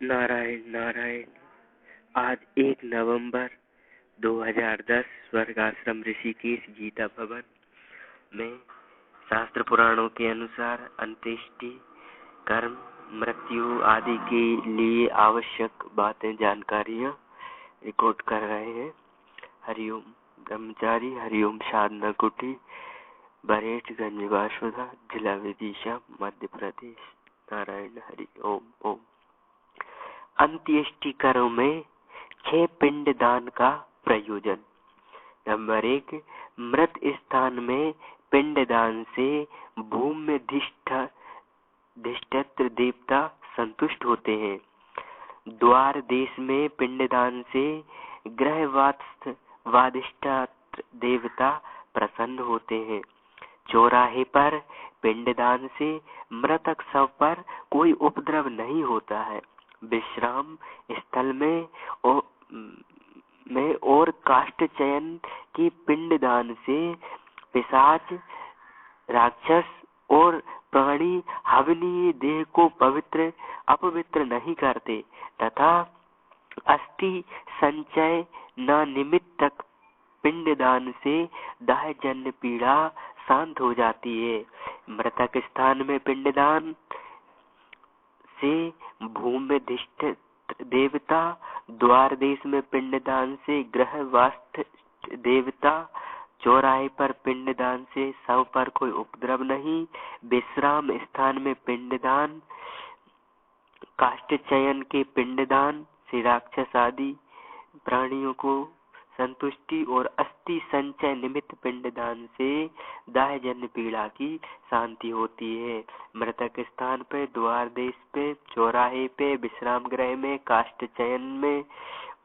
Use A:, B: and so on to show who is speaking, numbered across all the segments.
A: नारायण नारायण। आज 1 नवंबर 2010 स्वर्गाश्रम ऋषिकेश गीता भवन में शास्त्र पुराणों के अनुसार अंत्येष्टि कर्म मृत्यु आदि के लिए आवश्यक बातें जानकारियाँ रिकॉर्ड कर रहे हैं। हरिओम ब्रह्मचारी, हरिओम साधना कुटी, बरेठगंज वासुधा, जिला विदिशा, मध्य प्रदेश। नारायण हरि ओम ओम। अंत्येष्टि कर्म में 6 पिंड दान का प्रयोजन। नंबर 1, मृत स्थान में पिंड दान से भूमि में धिष्ठत्र देवता संतुष्ट होते हैं। द्वार देश में पिंडदान से वादिष्ठात्र देवता प्रसन्न होते हैं। चौराहे पर पिंडदान से मृतक शव पर कोई उपद्रव नहीं होता है। विश्राम स्थल में और काष्ठ चयन की पिंडदान से पिशाच, राक्षस और प्राणी हवनीय देह को अपवित्र नहीं करते तथा अस्थि संचय न निमित्तक पिंडदान से दाहजन्य पीड़ा शांत हो जाती है। मृतक स्थान में पिंडदान से भूमि में धिष्ठित देवता, द्वार देश में पिंडदान से ग्रह वास्थ देवता, चौराहे पर पिंडदान से शव पर कोई उपद्रव नहीं, विश्राम स्थान में पिंडदान, काष्ठ चयन के पिंडदान से राक्षस आदि प्राणियों को संतुष्टि और अस्थि संचय निमित्त पिंडदान से दाहजन्य पीड़ा की शांति होती है। मृतक स्थान पे, द्वार देश पे, चौराहे पे, विश्राम गृह में, काष्ठ चयन में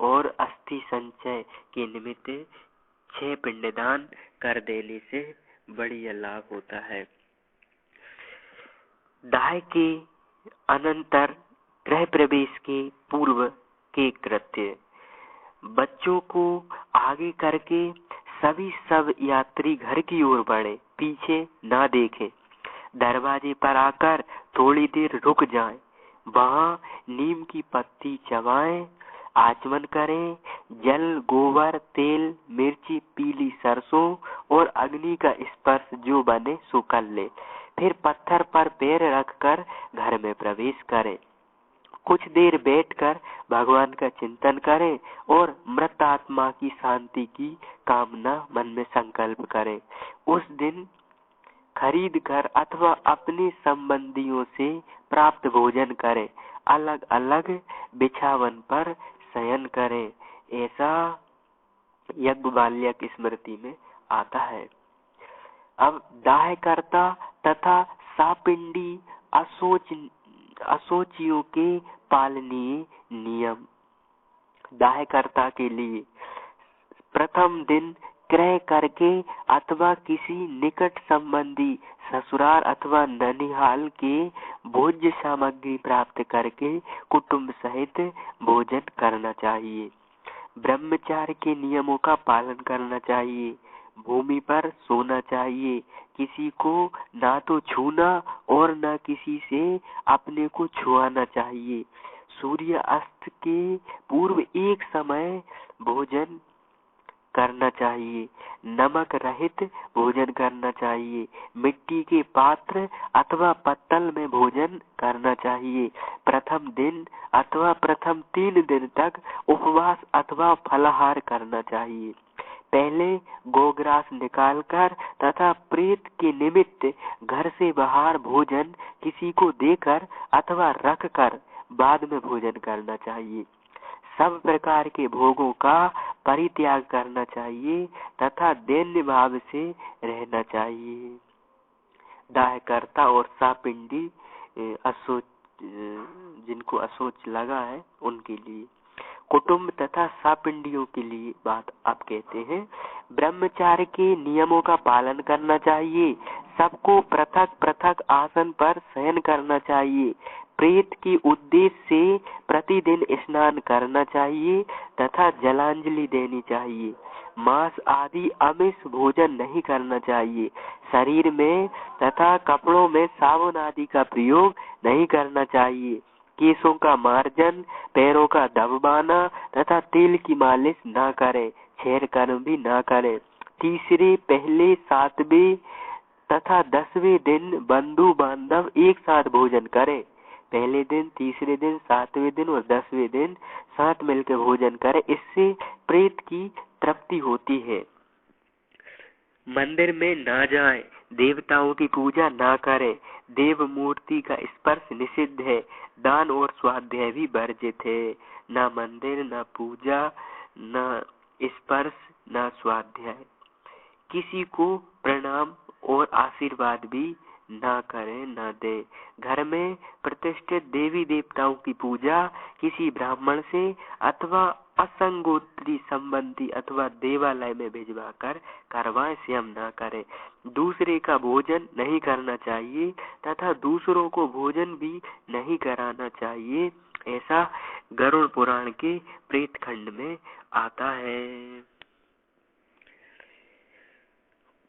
A: और अस्थि संचय के निमित्त 6 पिंडदान कर देने से बढ़िया लाभ होता है। दाह के अनंतर गृह प्रवेश के पूर्व के कृत्य। बच्चों को आगे करके सब यात्री घर की ओर बढ़े, पीछे ना देखें। दरवाजे पर आकर थोड़ी देर रुक जाएं, वहाँ नीम की पत्ती चबाएं, आचमन करें, जल, गोबर, तेल, मिर्ची, पीली सरसों और अग्नि का स्पर्श जो बने सो कर ले। फिर पत्थर पर पैर रखकर घर में प्रवेश करें। कुछ देर बैठकर भगवान का चिंतन करें और मृत आत्मा की शांति की कामना मन में संकल्प करें। उस दिन खरीद कर अथवा अपने संबंधियों से प्राप्त भोजन करें। अलग अलग बिछावन पर शयन करें। ऐसा याज्ञवल्क्य स्मृति में आता है। अब दाहकर्ता तथा सापिंडी अशोचियों के पालनीय नियम। दाहकर्ता के लिए प्रथम दिन क्रय करके अथवा किसी निकट संबंधी ससुराल अथवा ननिहाल के भोज्य सामग्री प्राप्त करके कुटुंब सहित भोजन करना चाहिए। ब्रह्मचार्य के नियमों का पालन करना चाहिए। भूमि पर सोना चाहिए। किसी को ना तो छूना और न किसी से अपने को छुआना चाहिए। सूर्य अस्त के पूर्व एक समय भोजन करना चाहिए। नमक रहित भोजन करना चाहिए। मिट्टी के पात्र अथवा पत्तल में भोजन करना चाहिए। प्रथम दिन अथवा प्रथम 3 दिन तक उपवास अथवा फलाहार करना चाहिए। पहले गोग्रास निकालकर तथा प्रेत के निमित्त घर से बाहर भोजन किसी को देकर अथवा रखकर बाद में भोजन करना चाहिए। सब प्रकार के भोगों का परित्याग करना चाहिए तथा दैन्य भाव से रहना चाहिए। दाहकर्ता और सापिंडी जिनको अशोच लगा है उनके लिए। कुटुंब तथा सापिंडियों के लिए बात आप कहते हैं। ब्रह्मचार्य के नियमों का पालन करना चाहिए। सबको पृथक पृथक आसन पर शयन करना चाहिए। प्रेत के उद्देश्य से प्रतिदिन स्नान करना चाहिए तथा जलांजलि देनी चाहिए। मांस आदि आमिष भोजन नहीं करना चाहिए। शरीर में तथा कपड़ों में साबुन आदि का प्रयोग नहीं करना चाहिए। केशों का मार्जन, पैरों का दबवाना तथा तेल की मालिश ना करे, छेर कर्म भी ना करे। तीसरे, पहले, 7वें तथा 10वें दिन बंधु बांधव एक साथ भोजन करे। पहले दिन, तीसरे दिन, 7वें दिन और 10वें दिन साथ मिलकर भोजन करे, इससे प्रेत की तृप्ति होती है। मंदिर में ना जाए, देवताओं की पूजा ना करे, देव मूर्ति का स्पर्श निषिद्ध है, दान और स्वाध्याय भी वर्जित है। ना मंदिर, ना पूजा, ना स्पर्श, ना स्वाध्याय। किसी को प्रणाम और आशीर्वाद भी ना करे, ना दे। घर में प्रतिष्ठित देवी देवताओं की पूजा किसी ब्राह्मण से अथवा असंगोत्री संबंधी अथवा देवालय में भिजवा कर करवाए, स्वयं ना करे। दूसरे का भोजन नहीं करना चाहिए तथा दूसरों को भोजन भी नहीं कराना चाहिए, ऐसा गरुड़ पुराण के प्रेत खंड में आता है।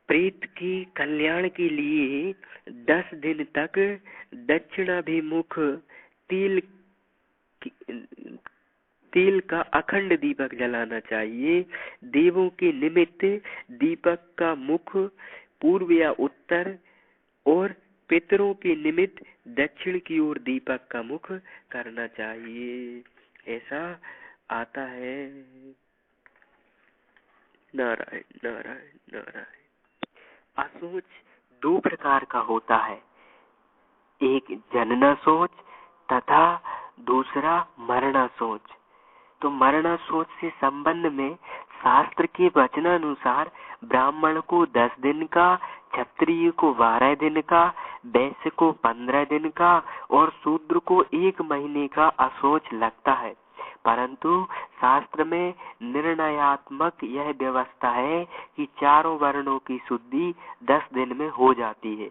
A: प्रेत के कल्याण के लिए 10 दिन तक दक्षिणाभिमुख तेल का अखंड दीपक जलाना चाहिए। देवों के निमित्त दीपक का मुख पूर्व या उत्तर और पितरों के निमित्त दक्षिण की ओर दीपक का मुख करना चाहिए, ऐसा आता है। नारायण नारायण नारायण। असोच 2 प्रकार का होता है, एक जनना सोच तथा दूसरा मरना सोच। तो मरना सोच से संबंध में शास्त्र के वचनानुसार ब्राह्मण को 10 दिन का, क्षत्रिय को 12 दिन का, वैश्य को 15 दिन का और शूद्र को 1 महीने का अशौच लगता है। परंतु शास्त्र में निर्णयात्मक यह व्यवस्था है कि चारों वर्णों की शुद्धि 10 दिन में हो जाती है।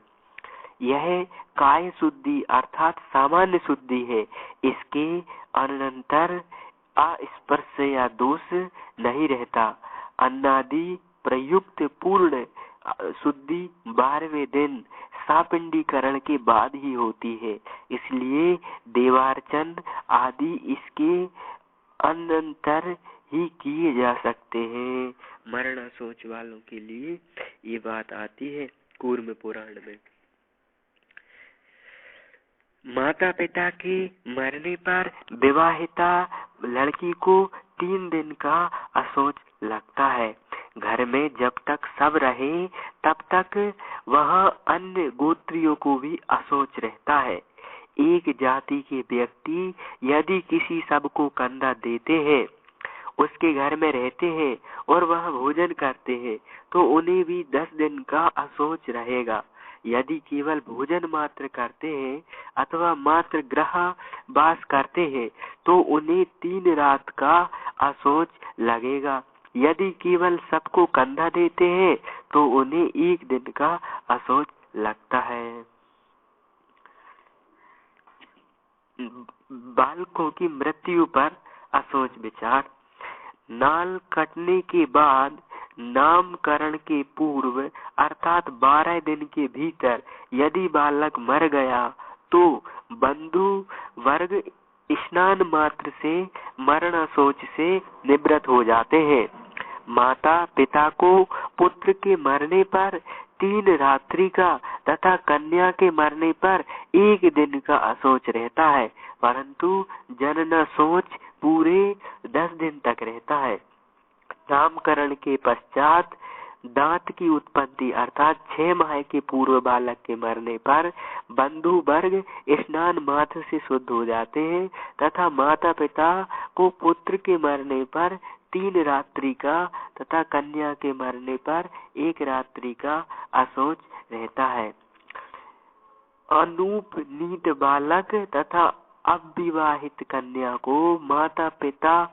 A: यह काय शुद्धि अर्थात सामान्य शुद्धि है। इसके अनंतर अस्पर्श या दोष नहीं रहता। अन्नादि प्रयुक्त पूर्ण शुद्धि 12वें दिन सापिंडीकरण के बाद ही होती है, इसलिए देवार्चन आदि इसके अनंतर ही किए जा सकते हैं। मरना सोच वालों के लिए ये बात आती है कूर्म पुराण में। माता पिता के मरने पर विवाहिता लड़की को 3 दिन का अशौच लगता है। घर में जब तक सब रहे तब तक वहाँ अन्य गोत्रियों को भी अशौच रहता है। एक जाति के व्यक्ति यदि किसी सब को कंधा देते हैं, उसके घर में रहते हैं और वह भोजन करते हैं, तो उन्हें भी 10 दिन का अशौच रहेगा। यदि केवल भोजन मात्र करते हैं अथवा मात्र ग्रह वास करते हैं, तो उन्हें 3 रात का अशौच लगेगा। यदि केवल सबको कंधा देते हैं, तो उन्हें 1 दिन का अशौच लगता है। बालकों की मृत्यु पर अशौच विचार। नाल कटने के बाद नामकरण के पूर्व अर्थात 12 दिन के भीतर यदि बालक मर गया, तो बंधु वर्ग स्नान मात्र से मरण शौच से निवृत्त हो जाते हैं। माता पिता को पुत्र के मरने पर 3 रात्रि का तथा कन्या के मरने पर 1 दिन का अशौच रहता है, परंतु जनन शौच पूरे 10 दिन तक रहता है। नामकरण के पश्चात दांत की उत्पत्ति अर्थात 6 माह के पूर्व बालक के मरने पर बंधु वर्ग स्नान मात्र से शुद्ध हो जाते हैं तथा माता पिता को पुत्र के मरने पर 3 रात्रि का तथा कन्या के मरने पर 1 रात्रि का अशौच रहता है। अनुपनीत बालक तथा अविवाहित कन्या को माता पिता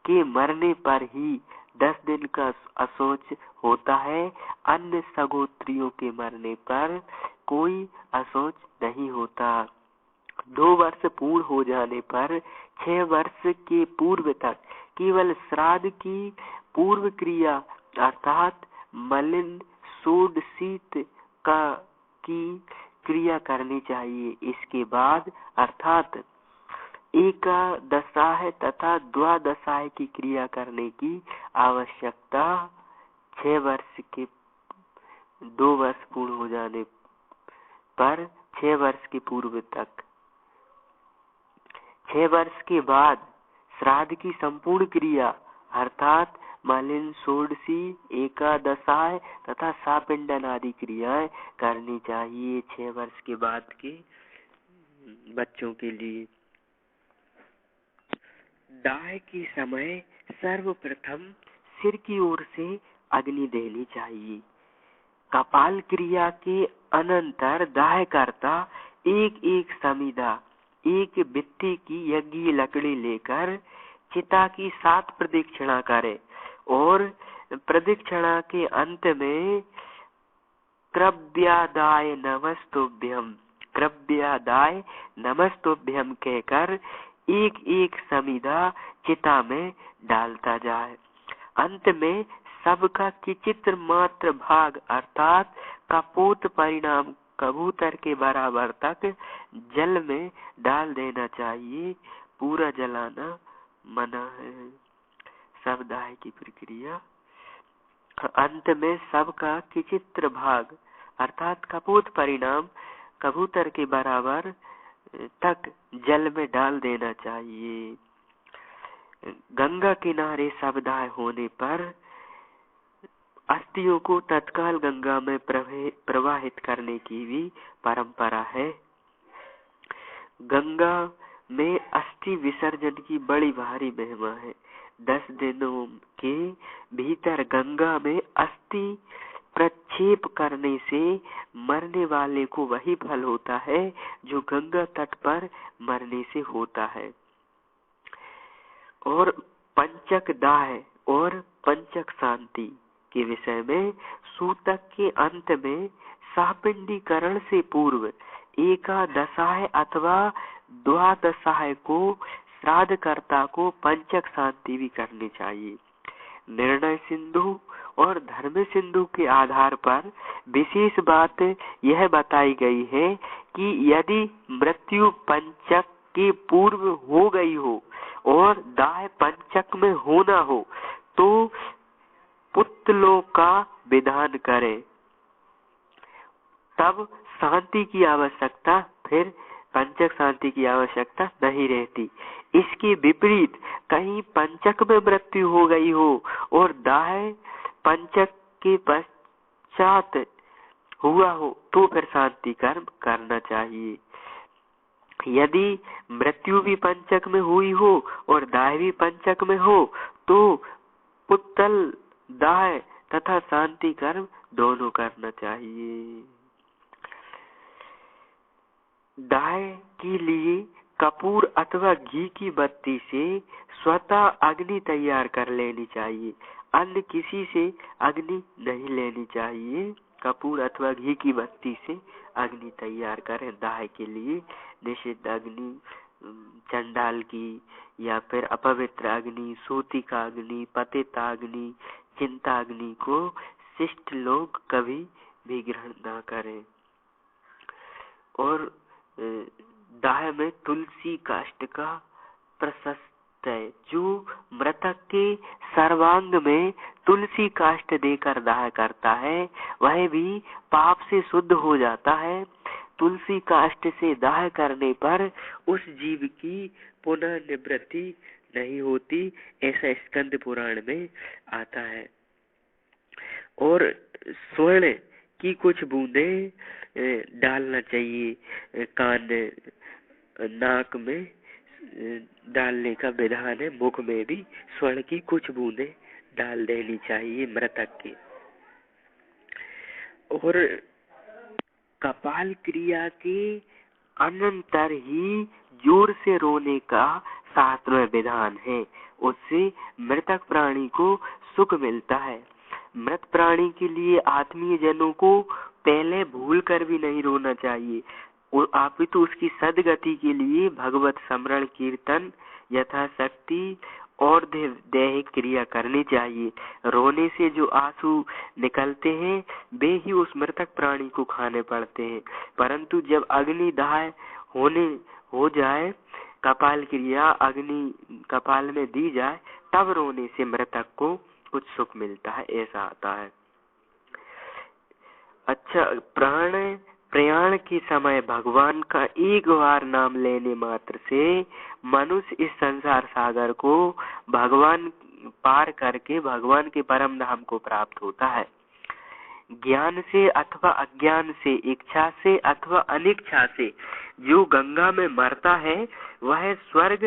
A: के मरने पर ही 10 दिन का अशौच होता है। अन्य सगोत्रियों के मरने पर कोई अशौच नहीं होता। 2 वर्ष पूर्ण हो जाने पर 6 वर्ष के पूर्व तक केवल श्राद्ध की पूर्व क्रिया अर्थात मलिन षोडशीत की क्रिया करनी चाहिए। इसके बाद अर्थात एकादशाह तथा द्वादशाह की क्रिया करने की आवश्यकता 6 वर्ष के 2 वर्ष पूर्ण हो जाने पर 6 वर्ष के पूर्व तक। 6 वर्ष के बाद श्राद्ध की संपूर्ण क्रिया अर्थात मलिन, षोडशी, एकादशाह तथा सापिंडन आदि क्रियाएं करनी चाहिए 6 वर्ष के बाद के बच्चों के लिए। दाह के समय सर्वप्रथम सिर की ओर से अग्नि देनी चाहिए। कपाल क्रिया के अनंतर दाह करता एक एक समीधा, एक बित्ती की यज्ञ लकड़ी लेकर चिता की 7 प्रदक्षिणा करे और प्रदक्षिणा के अंत में कृभ्यादाय नमस्तुभ्यम, कृभ्यादाय नमस्तुभ्यम कहकर एक एक समीधा चिता में डालता जाए। अंत में सबका किंचित मात्र भाग अर्थात कपोत परिणाम कबूतर के बराबर तक जल में डाल देना चाहिए। पूरा जलाना मना है। सब दाह की प्रक्रिया। अंत में सबका किंचित भाग अर्थात कपोत परिणाम कबूतर के बराबर तक जल में डाल देना चाहिए। गंगा किनारे सब दाह होने पर अस्थियों को तत्काल गंगा में प्रवाहित करने की भी परंपरा है। गंगा में अस्थि विसर्जन की बड़ी भारी महिमा है। 10 दिनों के भीतर गंगा में अस्थि प्रक्षेप करने से मरने वाले को वही फल होता है जो गंगा तट पर मरने से होता है। और पंचक दाह और पंचक शांति के विषय में सूतक के अंत में सापिंडीकरण से पूर्व एकादशाह अथवा द्वादशाह को श्राद्धकर्ता को पंचक शांति भी करनी चाहिए। निर्णय सिंधु और धर्म सिंधु के आधार पर विशेष बात यह बताई गई है कि यदि मृत्यु पंचक के पूर्व हो गई हो और दाह पंचक में होना हो तो पुत्तलों का विधान करें, तब शांति की आवश्यकता फिर पंचक शांति की आवश्यकता नहीं रहती। इसके विपरीत कहीं पंचक में मृत्यु हो गई हो और दाह पंचक के पश्चात हुआ हो तो फिर शांति कर्म करना चाहिए। यदि मृत्यु भी पंचक में हुई हो और दाह भी पंचक में हो तो पुत्तल दाह तथा शांति कर्म दोनों करना चाहिए। दाह के लिए कपूर अथवा घी की बत्ती से स्वतः अग्नि तैयार कर लेनी चाहिए। अन्य किसी से अग्नि नहीं लेनी चाहिए। कपूर अथवा घी की बत्ती से अग्नि तैयार करें दाह के लिए। निषिद्ध अग्नि चंडाल की या फिर अपवित्र अग्नि, सूतिका अग्नि, पतिता अग्नि, चिंता अग्नि को शिष्ट लोग कभी भी ग्रहण न करें। और दाह में तुलसी काष्ठ का प्रशस्त है। जो मृतक के सर्वांग में तुलसी काष्ठ देकर दाह करता है वह भी पाप से शुद्ध हो जाता है। तुलसी काष्ठ से दाह करने पर उस जीव की पुनः निवृत्ति नहीं होती, ऐसा स्कंद पुराण में आता है। और स्वर्ण की कुछ बूंदे डालना चाहिए कान नाक में डालने का विधान है। मुख में भी स्वर्ण की कुछ बूंदे डाल देनी चाहिए मृतक के। और कपाल क्रिया के अनंतर ही जोर से रोने का 7वां विधान है। उससे मृतक प्राणी को सुख मिलता है। मृत प्राणी के लिए आत्मीय जनों को पहले भूल कर भी नहीं रोना चाहिए। आप तो उसकी सदगति के लिए भगवत स्मरण कीर्तन यथाशक्ति और दैहिक क्रिया करनी चाहिए। रोने से जो आंसू निकलते हैं वे ही उस मृतक प्राणी को खाने पड़ते हैं। परंतु जब अग्नि दाह हो जाए कपाल क्रिया अग्नि कपाल में दी जाए तब रोने से मृतक को कुछ सुख मिलता है, ऐसा आता है। अच्छा, प्रयाण के समय भगवान का एक बार नाम लेने मात्र से मनुष्य इस संसार सागर को भगवान पार करके भगवान के परम धाम को प्राप्त होता है। ज्ञान से अथवा अज्ञान से, इच्छा से अथवा अनिच्छा से जो गंगा में मरता है वह स्वर्ग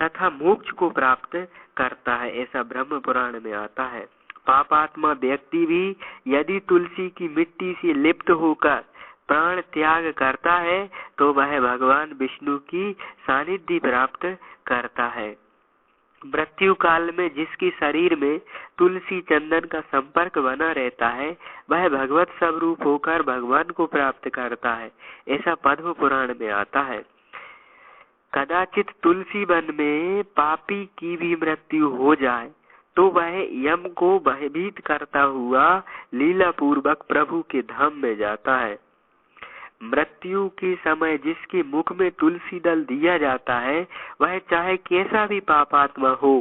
A: तथा मोक्ष को प्राप्त करता है, ऐसा ब्रह्म पुराण में आता है। पापात्मा व्यक्ति भी यदि तुलसी की मिट्टी से लिप्त होकर प्राण त्याग करता है तो वह भगवान विष्णु की सानिध्य प्राप्त करता है। मृत्यु काल में जिसके शरीर में तुलसी चंदन का संपर्क बना रहता है वह भगवत स्वरूप होकर भगवान को प्राप्त करता है, ऐसा पद्म पुराण में आता है। कदाचित तुलसी वन में पापी की भी मृत्यु हो जाए तो वह यम को भयभीत करता हुआ लीला पूर्वक प्रभु के धाम में जाता है। मृत्यु के समय जिसके मुख में तुलसी दल दिया जाता है वह चाहे कैसा भी पापात्मा हो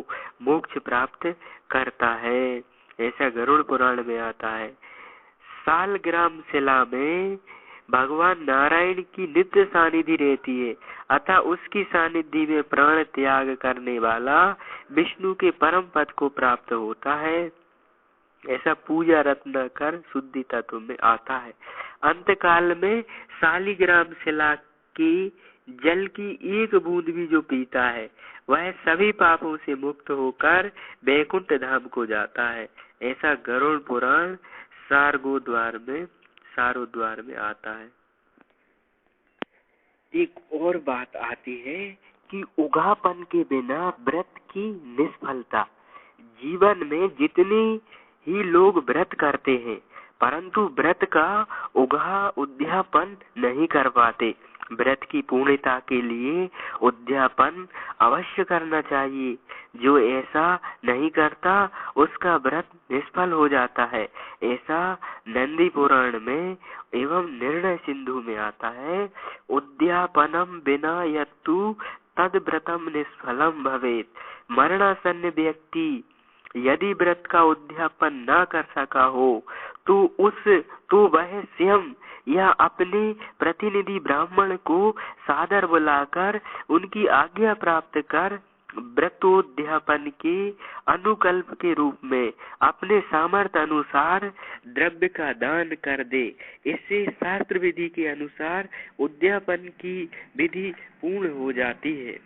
A: मोक्ष प्राप्त करता है, ऐसा गरुड़ पुराण में आता है। सालग्राम शिला में भगवान नारायण की नित्य सानिधि रहती है, अतः उसकी सानिधि में प्राण त्याग करने वाला विष्णु के परम पद को प्राप्त होता है, ऐसा पूजा रत्नाकर शुद्धि तत्व में आता है। अंत काल में सालिग्राम शिला की जल की एक बूंद भी जो पीता है वह सभी पापों से मुक्त होकर वैकुंठ धाम को जाता है, ऐसा गरुड़ पुराण सारोद्वार में आता है। एक और बात आती है कि उगापन के बिना व्रत की निष्फलता। जीवन में जितने ही लोग व्रत करते हैं परंतु व्रत का उद्यापन नहीं कर पाते। व्रत की पूर्णता के लिए उद्यापन अवश्य करना चाहिए, जो ऐसा नहीं करता उसका व्रत निष्फल हो जाता है, ऐसा नंदी पुराण में एवं निर्णय सिंधु में आता है। उद्यापनम बिना यत्तु तद व्रतम निष्फलम भवेत। मरणासन्न व्यक्ति यदि व्रत का उद्यापन न कर सका हो तो वह स्वयं या अपने प्रतिनिधि ब्राह्मण को सादर बुलाकर उनकी आज्ञा प्राप्त कर व्रतोद्यापन के अनुकल्प के रूप में अपने सामर्थ्य अनुसार द्रव्य का दान कर दे। इससे शास्त्र विधि के अनुसार उद्यापन की विधि पूर्ण हो जाती है।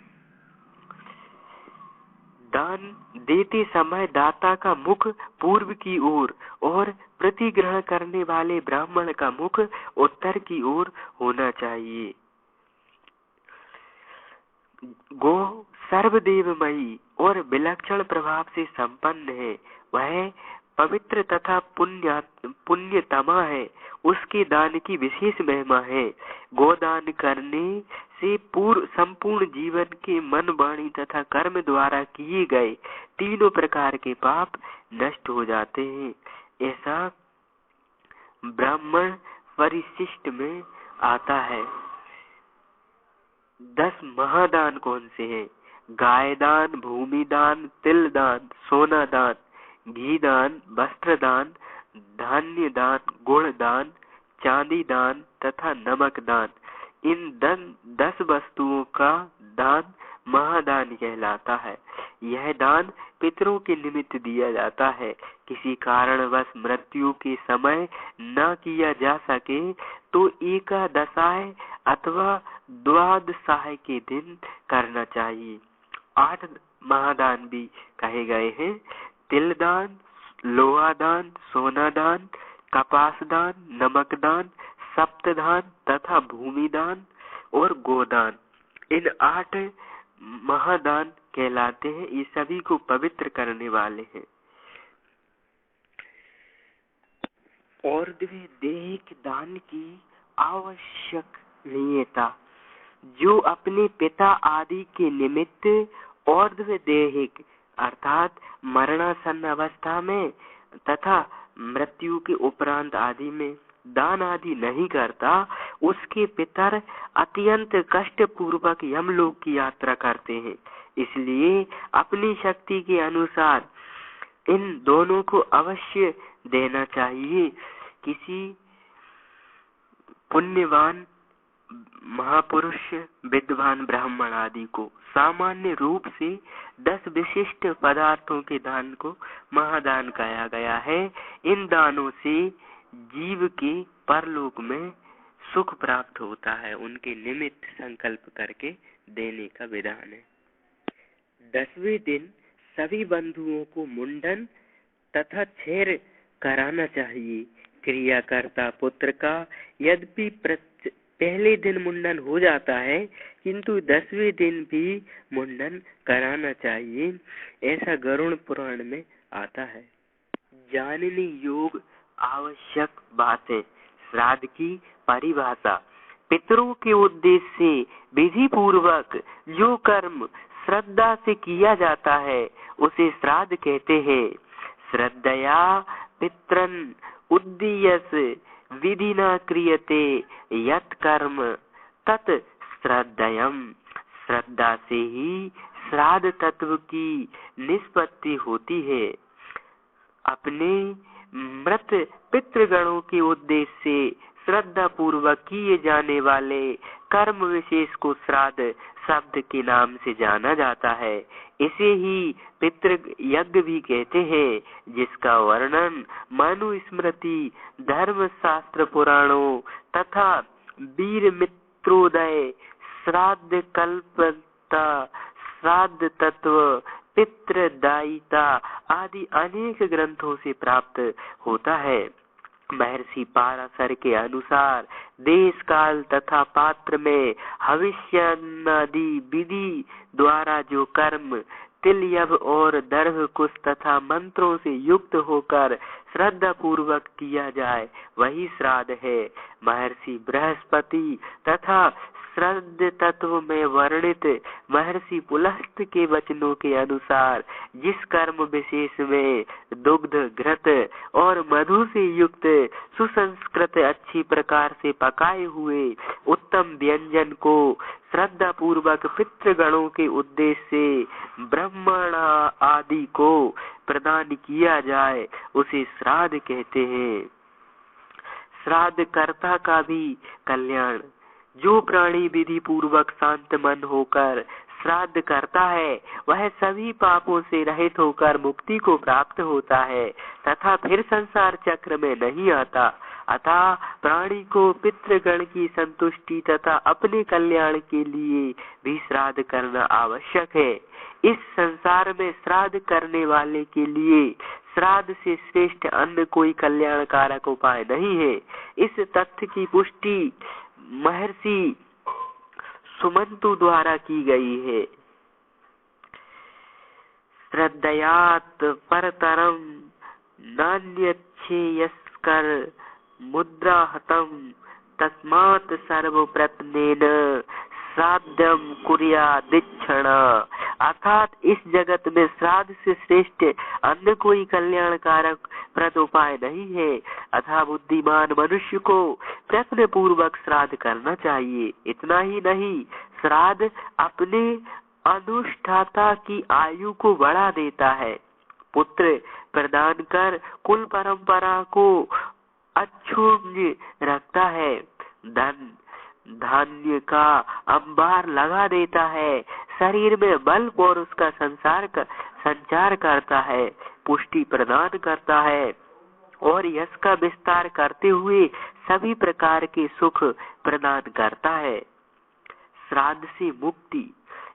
A: दान देते समय दाता का मुख पूर्व की ओर और प्रतिग्रहण करने वाले ब्राह्मण का मुख उत्तर की ओर होना चाहिए। गो सर्वदेवमयी और विलक्षण प्रभाव से संपन्न है, वह पवित्र तथा पुण्यतमा है, उसके दान की विशेष महिमा है। गोदान करने से पूर्व संपूर्ण जीवन के मन, वाणी तथा कर्म द्वारा किए गए तीनों प्रकार के पाप नष्ट हो जाते हैं, ऐसा ब्राह्मण परिशिष्ट में आता है। 10 महादान कौन से हैं? गाय दान, भूमि दान, तिल दान, सोना दान, घी दान, वस्त्र दान, धान्य दान, गुण दान, चांदी दान तथा नमक दान। इन 10 वस्तुओं का दान महादान कहलाता है। यह दान पितरों के निमित्त दिया जाता है। किसी कारणवश मृत्यु के समय न किया जा सके तो एकादशाय अथवा द्वादशाय के दिन करना चाहिए। 8 महादान भी कहे गए हैं। तिल दान, लोहा दान, सोना दान, कपास दान, नमक दान, सप्तदान तथा भूमि दान और गोदान। इन 8 महादान कहलाते हैं। ये सभी को पवित्र करने वाले हैं। और देहिक दान की आवश्यकता, जो अपने पिता आदि के निमित्त और देहिक अर्थात मरणासन्न अवस्था में तथा मृत्यु के उपरांत आदि में दान आदि नहीं करता, उसके पितर अत्यंत कष्ट पूर्वक यमलोक की यात्रा करते हैं। इसलिए अपनी शक्ति के अनुसार इन दोनों को अवश्य देना चाहिए। किसी पुण्यवान महापुरुष, विद्वान ब्राह्मण आदि को सामान्य रूप से 10 विशिष्ट पदार्थों के दान को महादान कहा गया है। इन दानों से जीव के परलोक में सुख प्राप्त होता है। उनके निमित्त संकल्प करके देने का विधान है। 10वें दिन सभी बंधुओं को मुंडन तथा छेर कराना चाहिए। क्रियाकर्ता पुत्र का यद्यपि पहले दिन मुंडन हो जाता है, किंतु 10वें दिन भी मुंडन कराना चाहिए, ऐसा गरुड़ पुराण में आता है। जानने योग आवश्यक बातें। श्राद्ध की परिभाषा। पितरों के उद्देश्य से विधि पूर्वक जो कर्म श्रद्धा से किया जाता है उसे श्राद्ध कहते हैं। श्रद्धया पितरन् उद्दीयस विधि न क्रियते यत् कर्म तत् श्रद्धयम्। श्रद्धा से ही श्राद्ध तत्व की निष्पत्ति होती है। अपने मृत पितृगणों के उद्देश्य से श्रद्धा पूर्वक किए जाने वाले कर्म विशेष को श्राद्ध शब्द के नाम से जाना जाता है। इसे ही पितृ यज्ञ भी कहते हैं, जिसका वर्णन मनुस्मृति, धर्म शास्त्र पुराणों तथा वीर मित्रोदय, श्राद्ध कल्पता, श्राद्ध तत्व, पितृदायिता आदि अनेक ग्रंथों से प्राप्त होता है। महर्षि पाराशर के अनुसार देश काल तथा पात्र में हविष्यादि विधि द्वारा जो कर्म तिल यव और दर्भ कुश तथा मंत्रों से युक्त होकर श्रद्धा पूर्वक किया जाए वही श्राद्ध है। महर्षि बृहस्पति तथा श्राद्ध तत्व में वर्णित महर्षि पुलस्त के वचनों के अनुसार जिस कर्म विशेष में दुग्ध, घृत और मधु से युक्त सुसंस्कृत अच्छी प्रकार से पकाए हुए उत्तम व्यंजन को श्रद्धा पूर्वक पितृगणों के उद्देश्य से ब्राह्मण आदि को प्रदान किया जाए उसे श्राद्ध कहते हैं। श्राद्ध कर्ता का भी कल्याण। जो प्राणी विधि पूर्वक शांत मन होकर श्राद्ध करता है वह सभी पापों से रहित होकर मुक्ति को प्राप्त होता है तथा फिर संसार चक्र में नहीं आता। अतः प्राणी को पितृगण की संतुष्टि तथा अपने कल्याण के लिए भी श्राद्ध करना आवश्यक है। इस संसार में श्राद्ध करने वाले के लिए श्राद्ध से श्रेष्ठ अन्य कोई कल्याणकारक उपाय नहीं है। इस तथ्य की पुष्टि महर्षि सुमंतु द्वारा की गई है। श्रद्धयात् परतरम नान्यच्छेयस्कर मुद्राहतम तस्मात् सर्वप्रत्नेन श्राद्धम कुर्यादिच्छण। अर्थात इस जगत में श्राद्ध से श्रेष्ठ अन्य कोई कल्याणकारक प्रद उपाय नहीं है। अतः बुद्धिमान मनुष्य को प्रयत्न पूर्वक श्राद्ध करना चाहिए। इतना ही नहीं, श्राद्ध अपने अनुष्ठाता की आयु को बढ़ा देता है, पुत्र प्रदान कर कुल परंपरा को अक्षुण्ण रखता है, धन धान्य का अंबार लगा देता है, शरीर में बल और उसका संचार करता है, पुष्टि प्रदान करता है और यश का विस्तार करते हुए सभी प्रकार के सुख प्रदान करता है। श्राद्ध से मुक्ति।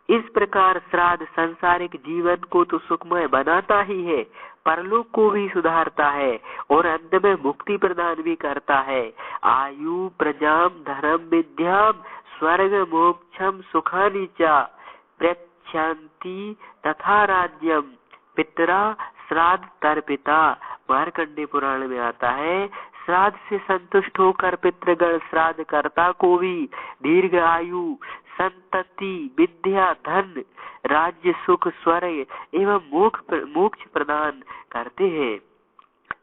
A: इस प्रकार श्राद्ध सांसारिक जीवन को तो सुखमय बनाता ही है, परलोक को भी सुधारता है और अंत में मुक्ति प्रदान भी करता है। आयु प्रजाम धर्म विद्याम स्वर्ग मोक्षम सुखानि च प्रयच्छन्ति तथा राज्यम पितरा श्राद्ध तर्पिता। मार्कंडेय पुराण में आता है, श्राद्ध से संतुष्ट होकर पितृगण श्राद्ध कर्ता को भी दीर्घ आयु, संतति, विद्या, धन, राज्य, सुख, स्वर्ग एवं मोक्ष प्रदान करते हैं।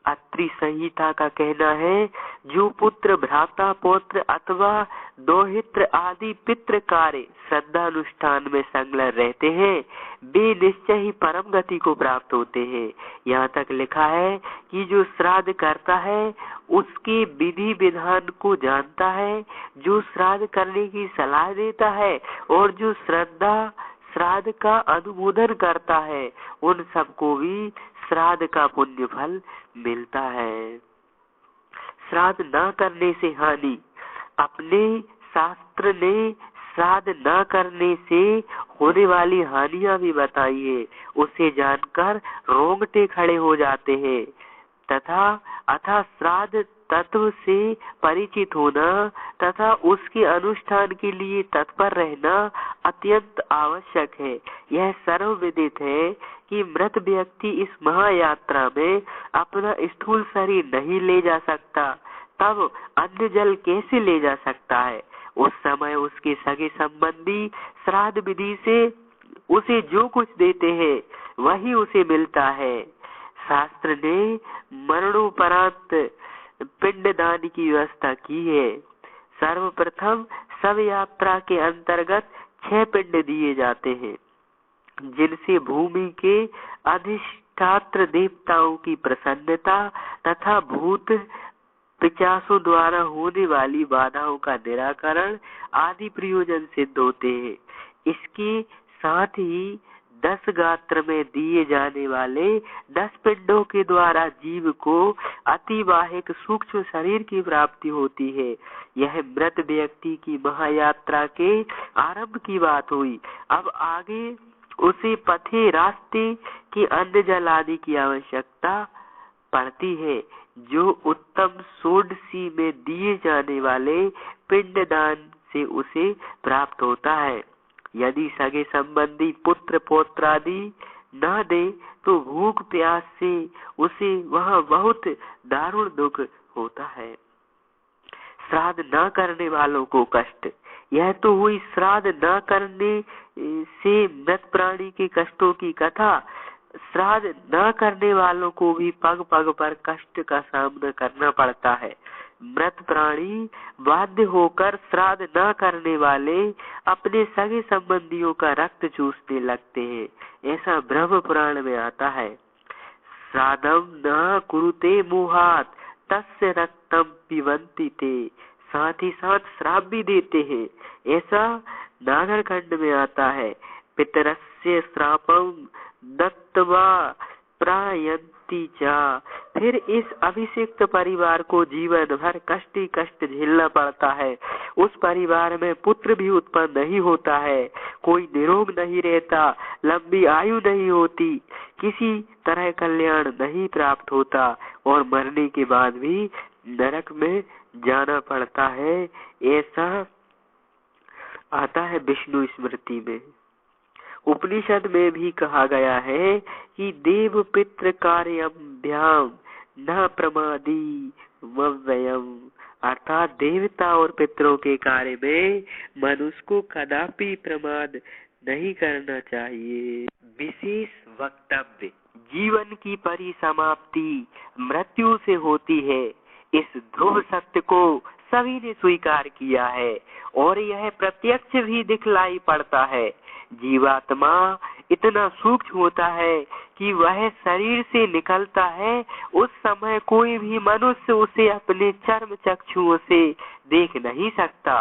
A: अत्रि संहिता का कहना है, जो पुत्र भ्राता पौत्र अथवा दोहित्र आदि पितृ कार्य श्रद्धानुष्ठान में संलग्न रहते हैं, वे निश्चय ही परम गति को प्राप्त होते हैं। यहाँ तक लिखा है कि जो श्राद्ध करता है उसके विधि विधान को जानता है, जो श्राद्ध करने की सलाह देता है और जो श्राद्ध का अनुमोदन करता है, उन सबको भी श्राद्ध का पुण्य फल मिलता है। श्राद्ध न करने से हानि, अपने शास्त्र ने श्राद्ध न करने से होने वाली हानियां भी बताई है। उसे जानकर रोंगटे खड़े हो जाते हैं अथा श्राद्ध तत्व से परिचित होना तथा उसके अनुष्ठान के लिए तत्पर रहना अत्यंत आवश्यक है। यह सर्वविदित है कि मृत व्यक्ति इस महायात्रा में अपना स्थूल शरीर नहीं ले जा सकता, तब अन्न जल कैसे ले जा सकता है। उस समय उसके सगे संबंधी श्राद्ध विधि से उसे जो कुछ देते हैं वही उसे मिलता है। शास्त्र ने मरणोपरांत पिंडदान की व्यवस्था की है। सर्वप्रथम शव यात्रा के अंतर्गत 6 पिंड दिए जाते हैं, जिनसे भूमि के अधिष्ठात्र देवताओं की प्रसन्नता तथा भूत पिशाचों द्वारा होने वाली बाधाओं का निराकरण आदि प्रयोजन सिद्ध होते हैं। इसके साथ ही 10 गात्र में दिए जाने वाले 10 पिंडों के द्वारा जीव को अतिवाहिक सूक्ष्म शरीर की प्राप्ति होती है। यह मृत व्यक्ति की महायात्रा के आरंभ की बात हुई। अब आगे उसे पथे रास्ते की अन्न जल आदि की आवश्यकता पड़ती है, जो उत्तम षोडशी में दिए जाने वाले पिंडदान से उसे प्राप्त होता है। यदि सगे संबंधी पुत्र पौत्र आदि न दे तो भूख प्यास से उसे वह बहुत दारुण दुख होता है। श्राद्ध न करने वालों को कष्ट। यह तो हुई श्राद्ध न करने से मृत प्राणी के कष्टों की कथा। श्राद्ध न करने वालों को भी पग पग पर कष्ट का सामना करना पड़ता है। मृत प्राणी बाध्य होकर श्राद्ध न करने वाले अपने सगे संबंधियों का रक्त चूसने लगते हैं। ऐसा ब्रह्म पुराण में आता है। श्राद्धम न कुरुते मोहात तस्य रक्तम पिबन्ति ते। साथ ही साथ श्राप भी देते हैं। ऐसा नागर खंड में आता है। पितरस्य श्रापम दत्तवा प्रायन्ति चा। फिर इस अभिषिक्त परिवार को जीवन भर कष्ट ही कष्ट झेलना पड़ता है। उस परिवार में पुत्र भी उत्पन्न नहीं होता है, कोई निरोग नहीं रहता, लंबी आयु नहीं होती, किसी तरह कल्याण नहीं प्राप्त होता और मरने के बाद भी नरक में जाना पड़ता है। ऐसा आता है विष्णु स्मृति में। उपनिषद में भी कहा गया है कि देव पितृ कार्यभ्याम न प्रमादी व्ययम, अर्थात देवता और पितरों के कार्य में मनुष्य को कदापि प्रमाद नहीं करना चाहिए। विशेष वक्तव्य। जीवन की परिसमाप्ति मृत्यु से होती है। इस ध्रुव सत्य को सभी ने स्वीकार किया है और यह प्रत्यक्ष भी दिखलाई पड़ता है। जीवात्मा इतना सूक्ष्म होता है कि वह शरीर से निकलता है, उस समय कोई भी मनुष्य उसे अपने चर्म चक्षुओं से देख नहीं सकता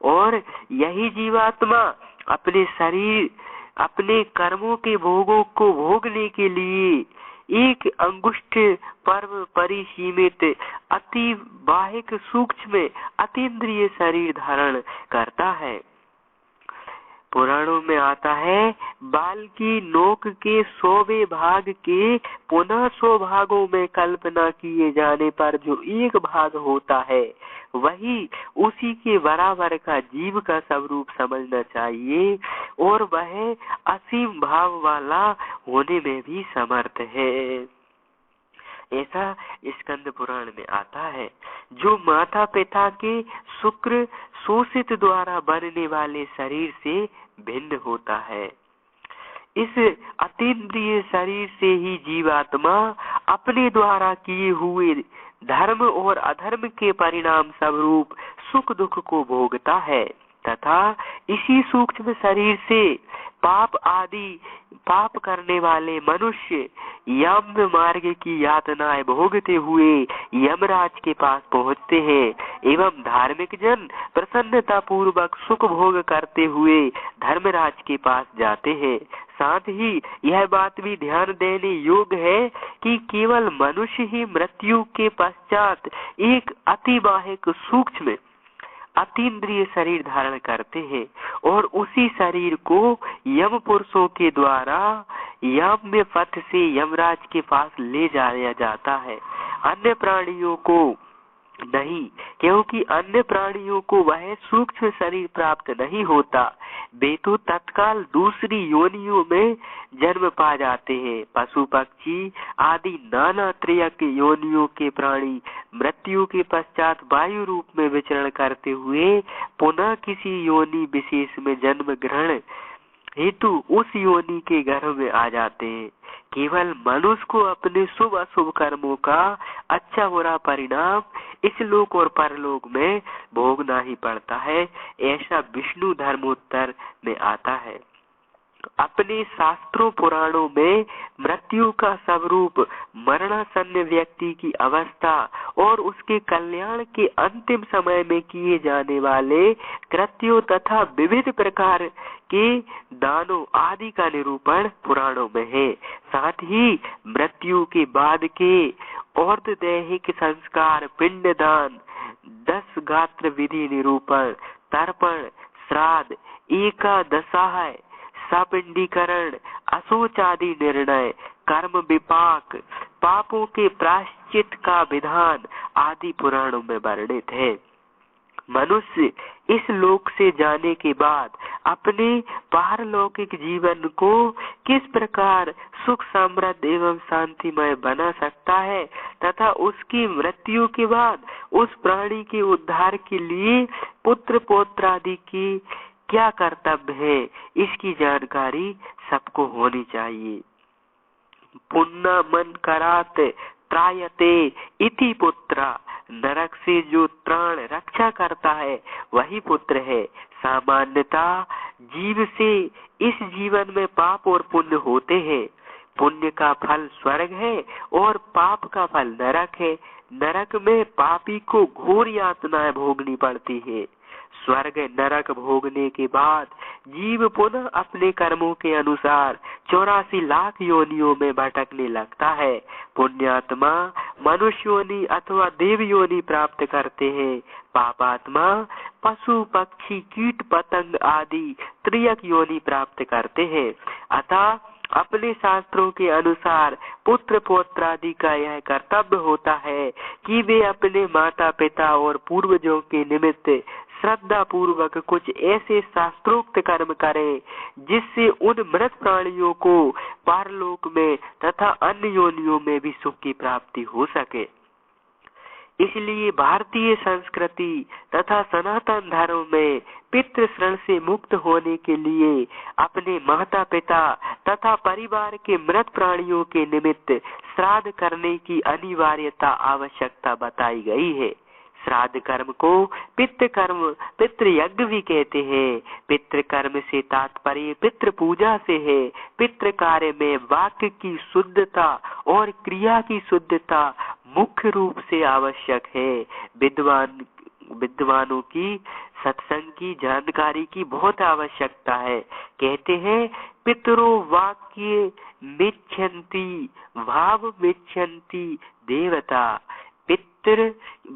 A: और यही जीवात्मा अपने शरीर अपने कर्मों के भोगों को भोगने के लिए एक अंगुष्ठ पर्व परिसीमित अति बाहिक सूक्ष्म अतीन्द्रिय शरीर धारण करता है। पुराणों में आता है, बाल की नोक के 100वें भाग के पुनः 100 भागों में कल्पना किए जाने पर जो एक भाग होता है, वही उसी के बराबर का जीव का स्वरूप समझना चाहिए और वह असीम भाव वाला होने में भी समर्थ है। ऐसा स्कंद पुराण में आता है। जो माता पिता के शुक्र शोषित द्वारा बनने वाले शरीर से भिन्न होता है। इस अतीन्द्रिय शरीर से ही जीवात्मा अपने द्वारा किए हुए धर्म और अधर्म के परिणाम स्वरूप सुख दुख को भोगता है तथा इसी सूक्ष्म शरीर से पाप करने वाले मनुष्य यम मार्ग की यातनाएं भोगते हुए यमराज के पास पहुँचते हैं एवं धार्मिक जन प्रसन्नता पूर्वक सुख भोग करते हुए धर्मराज के पास जाते हैं। साथ ही यह बात भी ध्यान देने योग्य है कि केवल मनुष्य ही मृत्यु के पश्चात एक अतिबाहिक सूक्ष्म अतीन्द्रिय शरीर धारण करते हैं और उसी शरीर को यम पुरुषों के द्वारा यम पथ से यमराज के पास ले जाया जाता है, अन्य प्राणियों को नहीं, क्योंकि अन्य प्राणियों को वह सूक्ष्म शरीर प्राप्त नहीं होता। वे तो तत्काल दूसरी योनियों में जन्म पा जाते हैं। पशु पक्षी आदि नाना त्रयक योनियों के प्राणी मृत्यु के पश्चात वायु रूप में विचरण करते हुए पुनः किसी योनि विशेष में जन्म ग्रहण हेतु उस योनि के गर्भ में आ जाते हैं। केवल मनुष्य को अपने शुभ अशुभ कर्मों का अच्छा बुरा परिणाम इस लोक और परलोक में भोगना ही पड़ता है, ऐसा विष्णु धर्मोत्तर में आता है। अपने शास्त्रों पुराणों में मृत्यु का स्वरूप मरणासन्न व्यक्ति की अवस्था और उसके कल्याण के अंतिम समय में किए जाने वाले कृत्यों तथा विविध प्रकार के दानों आदि का निरूपण पुराणों में है। साथ ही मृत्यु के बाद के और्धदैहिक संस्कार, पिंडदान, 10 गात्र विधि निरूपण, तर्पण, श्राद्ध, एकादशाह, सपिंडीकरण, अशोच आदि निर्णय, कर्म विपाक, पापों के प्रायश्चित का विधान आदि पुराणों में वर्णित है। मनुष्य इस लोक से जाने के बाद अपने पारलौकिक जीवन को किस प्रकार सुख समृद्ध एवं शांतिमय बना सकता है तथा उसकी मृत्यु के बाद उस प्राणी के उद्धार के लिए पुत्र पौत्र आदि की क्या कर्तव्य है, इसकी जानकारी सबको होनी चाहिए। पुण्य मन करात त्रायते इति पुत्रा, नरक से जो त्राण रक्षा करता है वही पुत्र है। सामान्यता जीव से इस जीवन में पाप और पुण्य होते हैं। पुण्य का फल स्वर्ग है और पाप का फल नरक है। नरक में पापी को घोर यातनाएं भोगनी पड़ती है। स्वर्ग नरक भोगने के बाद जीव पुनः अपने कर्मों के अनुसार 84 लाख योनियों में भटकने लगता है। पुण्यात्मा मनुष्य योनि अथवा देव योनि प्राप्त करते हैं। पापात्मा पशु पक्षी कीट पतंग आदि त्रियक योनि प्राप्त करते हैं। अतः अपने शास्त्रों के अनुसार पुत्र पौत्र आदि का यह कर्तव्य होता है कि वे अपने माता पिता और पूर्वजों के निमित्त श्रद्धा पूर्वक कुछ ऐसे शास्त्रोक्त कर्म करें जिससे उन मृत प्राणियों को पारलोक में तथा अन्य योनियों में भी सुख की प्राप्ति हो सके। इसलिए भारतीय संस्कृति तथा सनातन धर्म में पितृ ऋण से मुक्त होने के लिए अपने माता पिता तथा परिवार के मृत प्राणियों के निमित्त श्राद्ध करने की अनिवार्यता आवश्यकता बताई गई है। श्राद्ध कर्म को पितृ यज्ञ भी कहते हैं। पितृ कर्म से तात्पर्य पितृ पूजा से है। पितृ कार्य में वाक्य की शुद्धता और क्रिया की शुद्धता मुख्य रूप से आवश्यक है। विद्वानों की सत्संग की जानकारी की बहुत आवश्यकता है। कहते हैं पितरो वाक्य मिच्छन्ति भाव मिच्छन्ति देवता। पितृ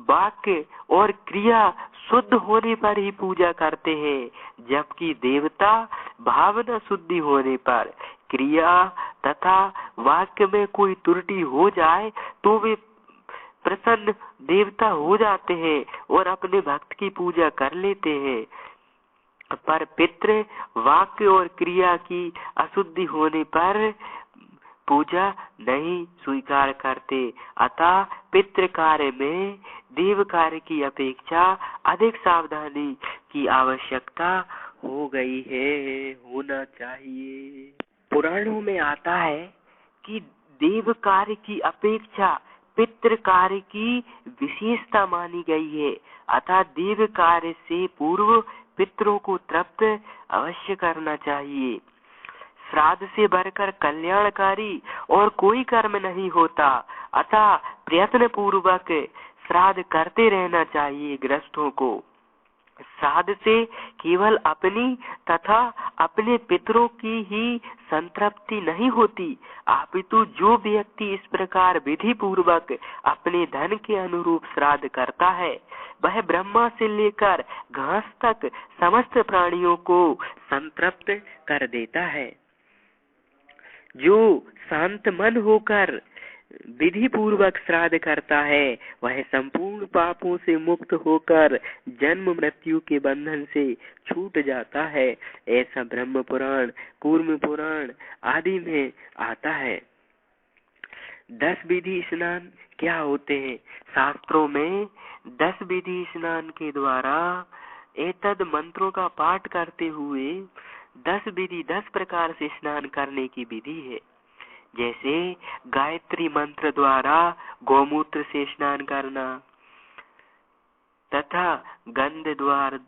A: वाक्य और क्रिया शुद्ध होने पर ही पूजा करते हैं, जबकि देवता भावना शुद्धि होने पर। क्रिया तथा वाक्य में कोई त्रुटि हो जाए तो वे प्रसन्न देवता हो जाते हैं और अपने भक्त की पूजा कर लेते हैं, पर पितृ वाक्य और क्रिया की अशुद्धि होने पर पूजा नहीं स्वीकार करते। अतः पितृ कार्य में देव कार्य की अपेक्षा अधिक सावधानी की आवश्यकता हो गई है, होना चाहिए। पुराणों में आता है कि देव कार्य की अपेक्षा पितृ कार्य की विशेषता मानी गई है। अतः देव कार्य से पूर्व पितरों को तृप्त अवश्य करना चाहिए। श्राद्ध से बढ़कर कल्याणकारी और कोई कर्म नहीं होता। अतः प्रयत्न पूर्वक श्राद्ध करते रहना चाहिए गृहस्थों को। श्राद्ध से केवल अपनी तथा अपने पितरों की ही संतृप्ति नहीं होती, अपितु जो व्यक्ति इस प्रकार विधि पूर्वक अपने धन के अनुरूप श्राद्ध करता है, वह ब्रह्मा से लेकर घास तक समस्त प्राणियों को संतृप्त कर देता है। जो शांत मन होकर विधि पूर्वक श्राद्ध करता है, वह संपूर्ण पापों से मुक्त होकर जन्म मृत्यु के बंधन से छूट जाता है। ऐसा ब्रह्म पुराण, कूर्म पुराण आदि में आता है। 10 विधि स्नान क्या होते हैं? शास्त्रों में 10 विधि स्नान के द्वारा एतद मंत्रों का पाठ करते हुए 10 विधि 10 प्रकार से स्नान करने की विधि है। जैसे गायत्री मंत्र द्वारा गौमूत्र से स्नान करना, तथा गंध द्वारा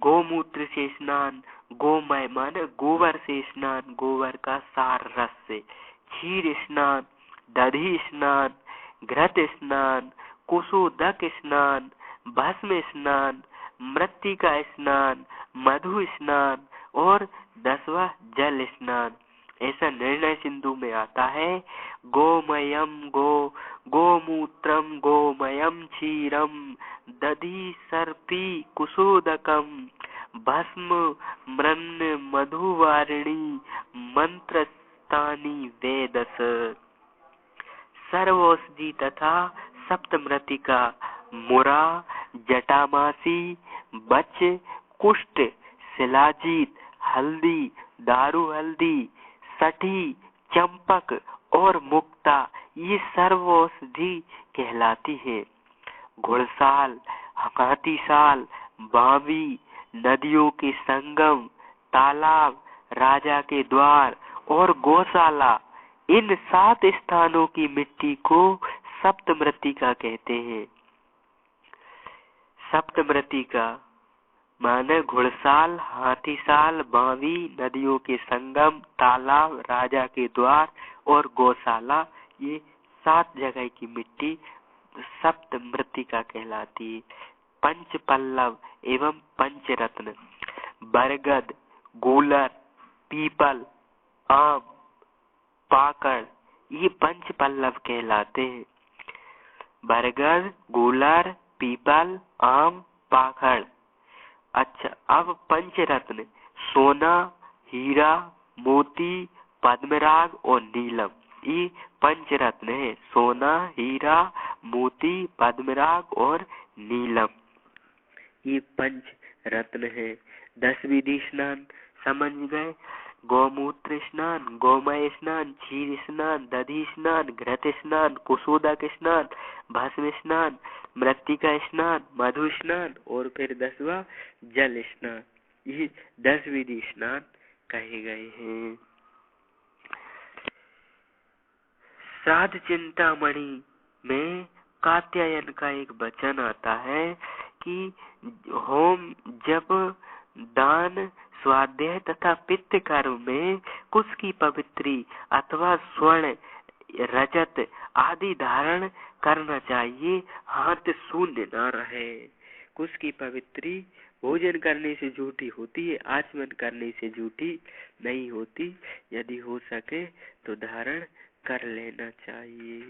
A: गोमूत्र से स्नान, गोमय मान गोबर से स्नान, गोबर का सार रस से, क्षीर स्नान, दधी स्नान, घृत स्नान, कुशोदक स्नान, भस्म स्नान, मृत्तिका स्नान, मधु स्नान और 10वां जल स्नान। ऐसा निर्णय सिंधु में आता है। गोमयम गोमूत्रम गोमयम क्षीरम दधी सर्पी कुशोदकम भस्म मृन्न मधुवारिणी मंत्रस्तानि वेदस। सर्वौषधि तथा सप्तमृतिका मुरा जटामासी बच कुष्ठ शिलाजीत हल्दी दारू हल्दी सठी चंपक और मुक्ता ये सर्वौषधि कहलाती है। घुड़साल, हाथीसाल, बावी, नदियों के संगम, तालाब, राजा के द्वार और गौशाला, इन 7 स्थानों की मिट्टी को सप्तमृतिका कहते हैं। सप्तमृतिका माने घुड़साल, हाथीसाल, बावी, नदियों के संगम, तालाब, राजा के द्वार और गौशाला, ये 7 जगह की मिट्टी सप्तमृतिका कहलाती है। पंच पल्लव एवं पंचरत्न बरगद, गूलर, पीपल, आम, पाकड़ ये पंच पल्लव कहलाते हैं। बरगद, गूलर, पीपल, आम, पाकड़। अच्छा, अब पंचरत्न सोना, हीरा, मोती, पद्मराग और नीलम, ये पंचरत्न है। सोना, हीरा, मोती, पद्मराग और नीलम, ये पंच रत्न है। 10 विधि स्नान समझ गए। गौमूत्र स्नान, गोमय स्नान, क्षीर स्नान, दधी स्नान, घृत स्नान, कुशोदक स्नान, भस्म स्नान, मृत्तिका स्नान, मधु स्नान और फिर 10वां जल स्नान, ये 10 विधि स्नान कहे गए हैं। श्राद्ध चिंतामणि में कात्यायन का एक वचन आता है कि होम, जप, दान, स्वाध्याय तथा पित्त कर्म में कुश की पवित्री अथवा स्वर्ण, रजत आदि धारण करना चाहिए, हाथ शून्य न रहे। कुश की पवित्री भोजन करने से झूठी होती है, आचमन करने से झूठी नहीं होती। यदि हो सके तो धारण कर लेना चाहिए।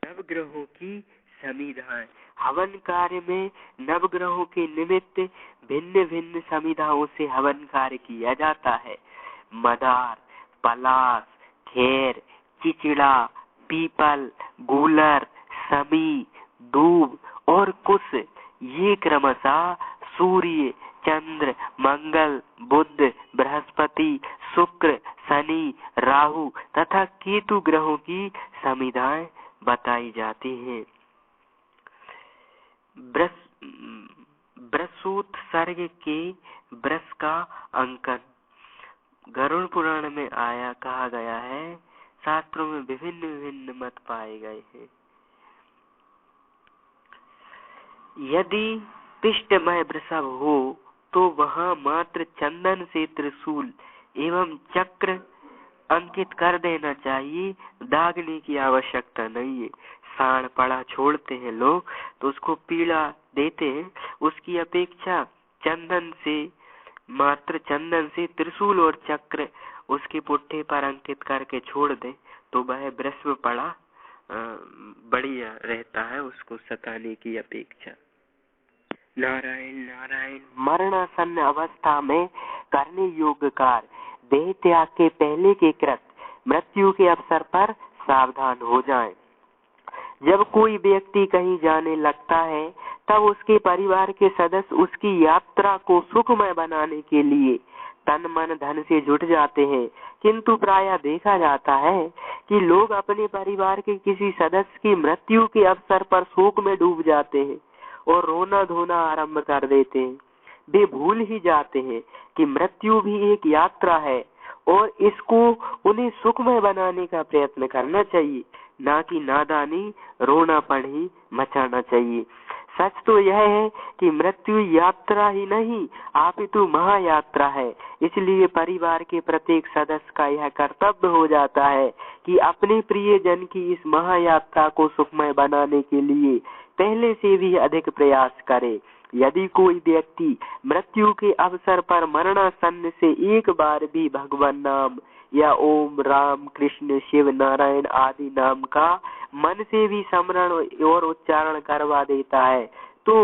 A: नवग्रहों की समिधाएं। हवन कार्य में नवग्रहों के निमित्त भिन्न भिन्न समिधाओं से हवन कार्य किया जाता है। मदार, पलाश, खेर, चिचिड़ा, पीपल, गूलर, समी, दूब और कुश ये क्रमशः सूर्य, चंद्र, मंगल, बुध, बृहस्पति, शुक्र, शनि, राहु तथा केतु ग्रहों की समिधाएं बताई जाती हैं। बृहस्पति सर्ग के वृष का अंकन। गरुड़ पुराण में आया कहा गया है, शास्त्रों में विभिन्न विभिन्न मत पाए गए हैं। यदि पिष्टमय वृषभ हो तो वहां मात्र चंदन से त्रिशूल एवं चक्र अंकित कर देना चाहिए, दागने की आवश्यकता नहीं है। साण पड़ा छोड़ते हैं लोग तो उसको पीड़ा देते हैं, उसकी अपेक्षा मात्र चंदन से त्रिशूल और चक्र उसके पुट्ठे पर अंकित करके छोड़ दे तो वह वृषभ पड़ा बढ़िया रहता है उसको सताने की अपेक्षा। नारायण नारायण। मरणासन्न अवस्था में करने योग्य कार्य, देह त्याग के पहले के कृत्य, मृत्यु के अवसर पर सावधान हो जाएं। जब कोई व्यक्ति कहीं जाने लगता है तब उसके परिवार के सदस्य उसकी यात्रा को सुखमय बनाने के लिए तन मन धन से जुट जाते हैं, किंतु प्रायः देखा जाता है कि लोग अपने परिवार के किसी सदस्य की मृत्यु के अवसर पर शोक में डूब जाते हैं और रोना धोना आरंभ कर देते हैं। वे भूल ही जाते हैं कि मृत्यु भी एक यात्रा है और इसको उन्हें सुखमय बनाने का प्रयत्न करना चाहिए, ना कि नादानी रोनापन ही मचाना चाहिए। सच तो यह है कि मृत्यु यात्रा ही नहीं अपितु महायात्रा है। इसलिए परिवार के प्रत्येक सदस्य का यह कर्तव्य हो जाता है कि अपने प्रिय जन की इस महायात्रा को सुखमय बनाने के लिए पहले से भी अधिक प्रयास करे। यदि कोई व्यक्ति मृत्यु के अवसर पर मरणासन्न से एक बार भी भगवान नाम या ओम राम कृष्ण शिव नारायण आदि नाम का मन से भी स्मरण और उच्चारण करवा देता है तो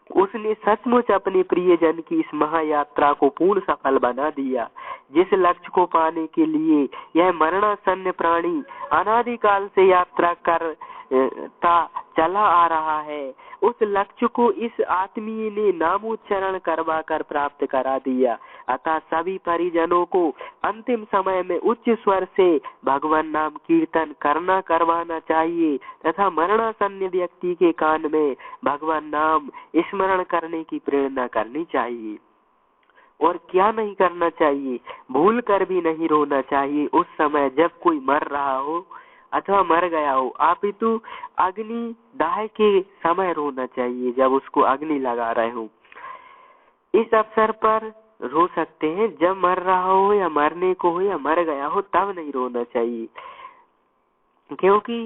A: उसने सचमुच अपने प्रियजन की इस महायात्रा को पूर्ण सफल बना दिया। जिस लक्ष्य को पाने के लिए यह मरणासन्न प्राणी अनादिकाल से यात्रा करता चला आ रहा है, उस लक्ष्य को इस आत्मीय ने नामोच्चारण करवा कर प्राप्त करा दिया। अतः सभी परिजनों को अंतिम समय में उच्च स्वर से भगवान नाम कीर्तन करवाना चाहिए तथा मरणासन्न व्यक्ति के कान में भगवान नाम स्मरण करने की प्रेरणा करनी चाहिए। और क्या नहीं करना चाहिए, भूल कर भी नहीं रोना चाहिए उस समय जब कोई मर रहा हो अथवा मर गया हो, अपितु अग्नि दाह के समय रोना चाहिए जब उसको अग्नि लगा रहे हो। इस अवसर पर रो सकते हैं, जब मर रहा हो या मरने को हो या मर गया हो तब नहीं रोना चाहिए, क्योंकि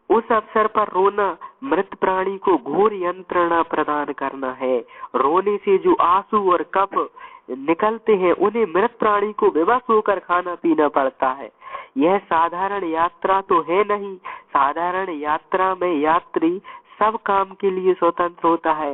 A: उस अवसर पर रोना मृत प्राणी को घोर यंत्रणा प्रदान करना है। रोने से जो आंसू और कफ निकलते हैं उन्हें मृत प्राणी को विवश होकर खाना पीना पड़ता है। यह साधारण यात्रा तो है नहीं। साधारण यात्रा में यात्री सब काम के लिए स्वतंत्र होता है।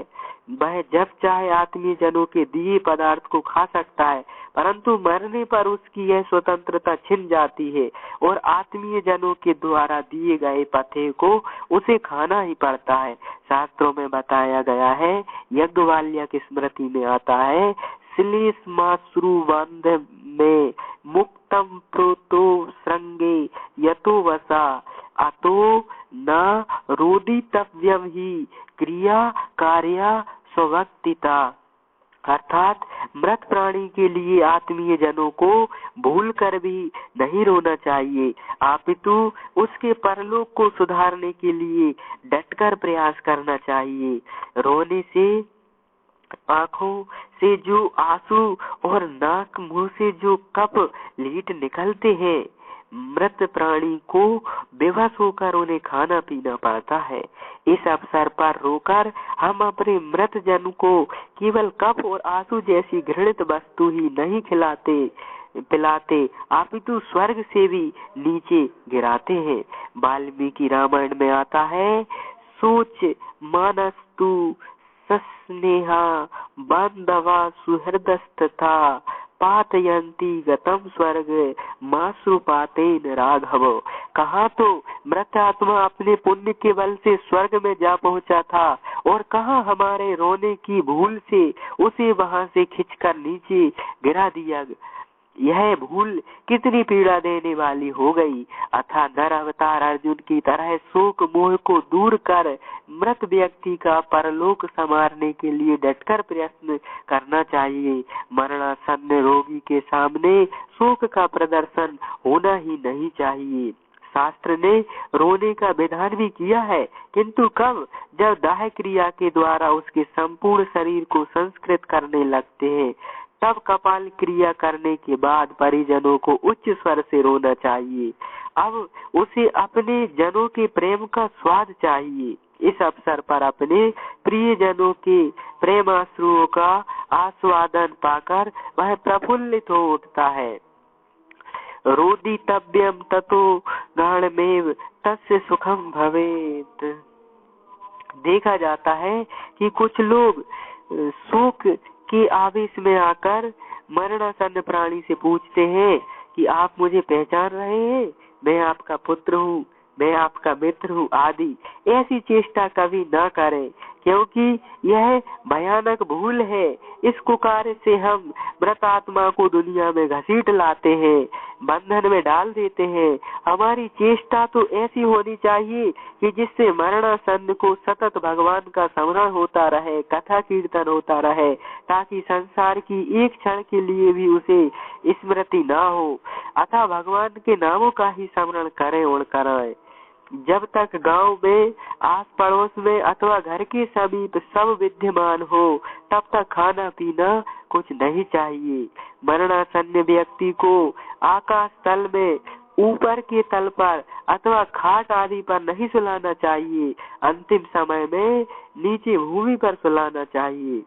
A: वह जब चाहे आत्मीय जनों के दिए पदार्थ को खा सकता है, परंतु मरने पर उसकी यह स्वतंत्रता छिन जाती है और आत्मीय जनों के द्वारा दिए गए पथे को उसे खाना ही पड़ता है। शास्त्रों में बताया गया है, यज्ञवाल्या की स्मृति में आता है, श्लेष्माश्रु बंध में मुक्तम प्रोतो श्रृंगे यतो वसा अतो न रोदितव्यम ही क्रिया कार्या स्वभक्तिता। अर्थात मृत प्राणी के लिए आत्मीय जनों को भूल कर भी नहीं रोना चाहिए, अपितु उसके परलोक को सुधारने के लिए डटकर प्रयास करना चाहिए। रोने से आंखों से जो आंसू और नाक मुंह से जो कफ लीट निकलते हैं, मृत प्राणी को बेबस होकर उन्हें खाना पीना पड़ता है। इस अवसर पर रोकर हम अपने मृत जन को केवल कफ और आंसू जैसी घृणित वस्तु ही नहीं खिलाते पिलाते, अपितु स्वर्ग से भी नीचे गिराते हैं। वाल्मीकि रामायण में आता है, सोच मानस्तु सस्नेहा बांधवा सुहृदस्तथा पातयंती गतम स्वर्ग माश्रुपातेन राघव। कहाँ तो मृत आत्मा अपने पुण्य के बल से स्वर्ग में जा पहुंचा था और कहाँ हमारे रोने की भूल से उसे वहां से खिंचकर नीचे गिरा दिया यह भूल कितनी पीड़ा देने वाली हो गई। अतः नर अवतार अर्जुन की तरह शोक मोह को दूर कर मृत व्यक्ति का परलोक संवारने के लिए डटकर प्रयत्न करना चाहिए। मरणासन्न रोगी के सामने शोक का प्रदर्शन होना ही नहीं चाहिए। शास्त्र ने रोने का विधान भी किया है, किंतु कब? जब दाह क्रिया के द्वारा उसके संपूर्ण शरीर को संस्कृत करने लगते हैं, तब कपाल क्रिया करने के बाद परिजनों को उच्च स्वर से रोना चाहिए। अब उसे अपने जनों के प्रेम का स्वाद चाहिए। इस अवसर पर अपने प्रियजनों के प्रेमाश्रुओं का आस्वादन पाकर वह प्रफुल्लित हो उठता है। रोदितव्यम ततो गाढ़मेव तस्य सुखम भवेत। देखा जाता है कि कुछ लोग शोक के आवेश में आकर मरणासन्न प्राणी से पूछते हैं कि आप मुझे पहचान रहे हैं, मैं आपका पुत्र हूँ, मैं आपका मित्र हूँ आदि। ऐसी चेष्टा कभी न करें, क्योंकि यह भयानक भूल है। इस कुकार्य से हम मृत आत्मा को दुनिया में घसीट लाते हैं, बंधन में डाल देते हैं। हमारी चेष्टा तो ऐसी होनी चाहिए कि जिससे मरणासन्न को सतत भगवान का स्मरण होता रहे, कथा कीर्तन होता रहे, ताकि संसार की एक क्षण के लिए भी उसे स्मृति न हो। अतः भगवान के नामों का ही स्मरण करें और कराएं। जब तक गांव में, आस पड़ोस में अथवा घर के समीप सब विद्यमान हो, तब तक खाना पीना कुछ नहीं चाहिए। मरणासन्न व्यक्ति को आकाश तल में, ऊपर के तल पर अथवा खाट आदि पर नहीं सुलाना चाहिए। अंतिम समय में नीचे भूमि पर सुलाना चाहिए।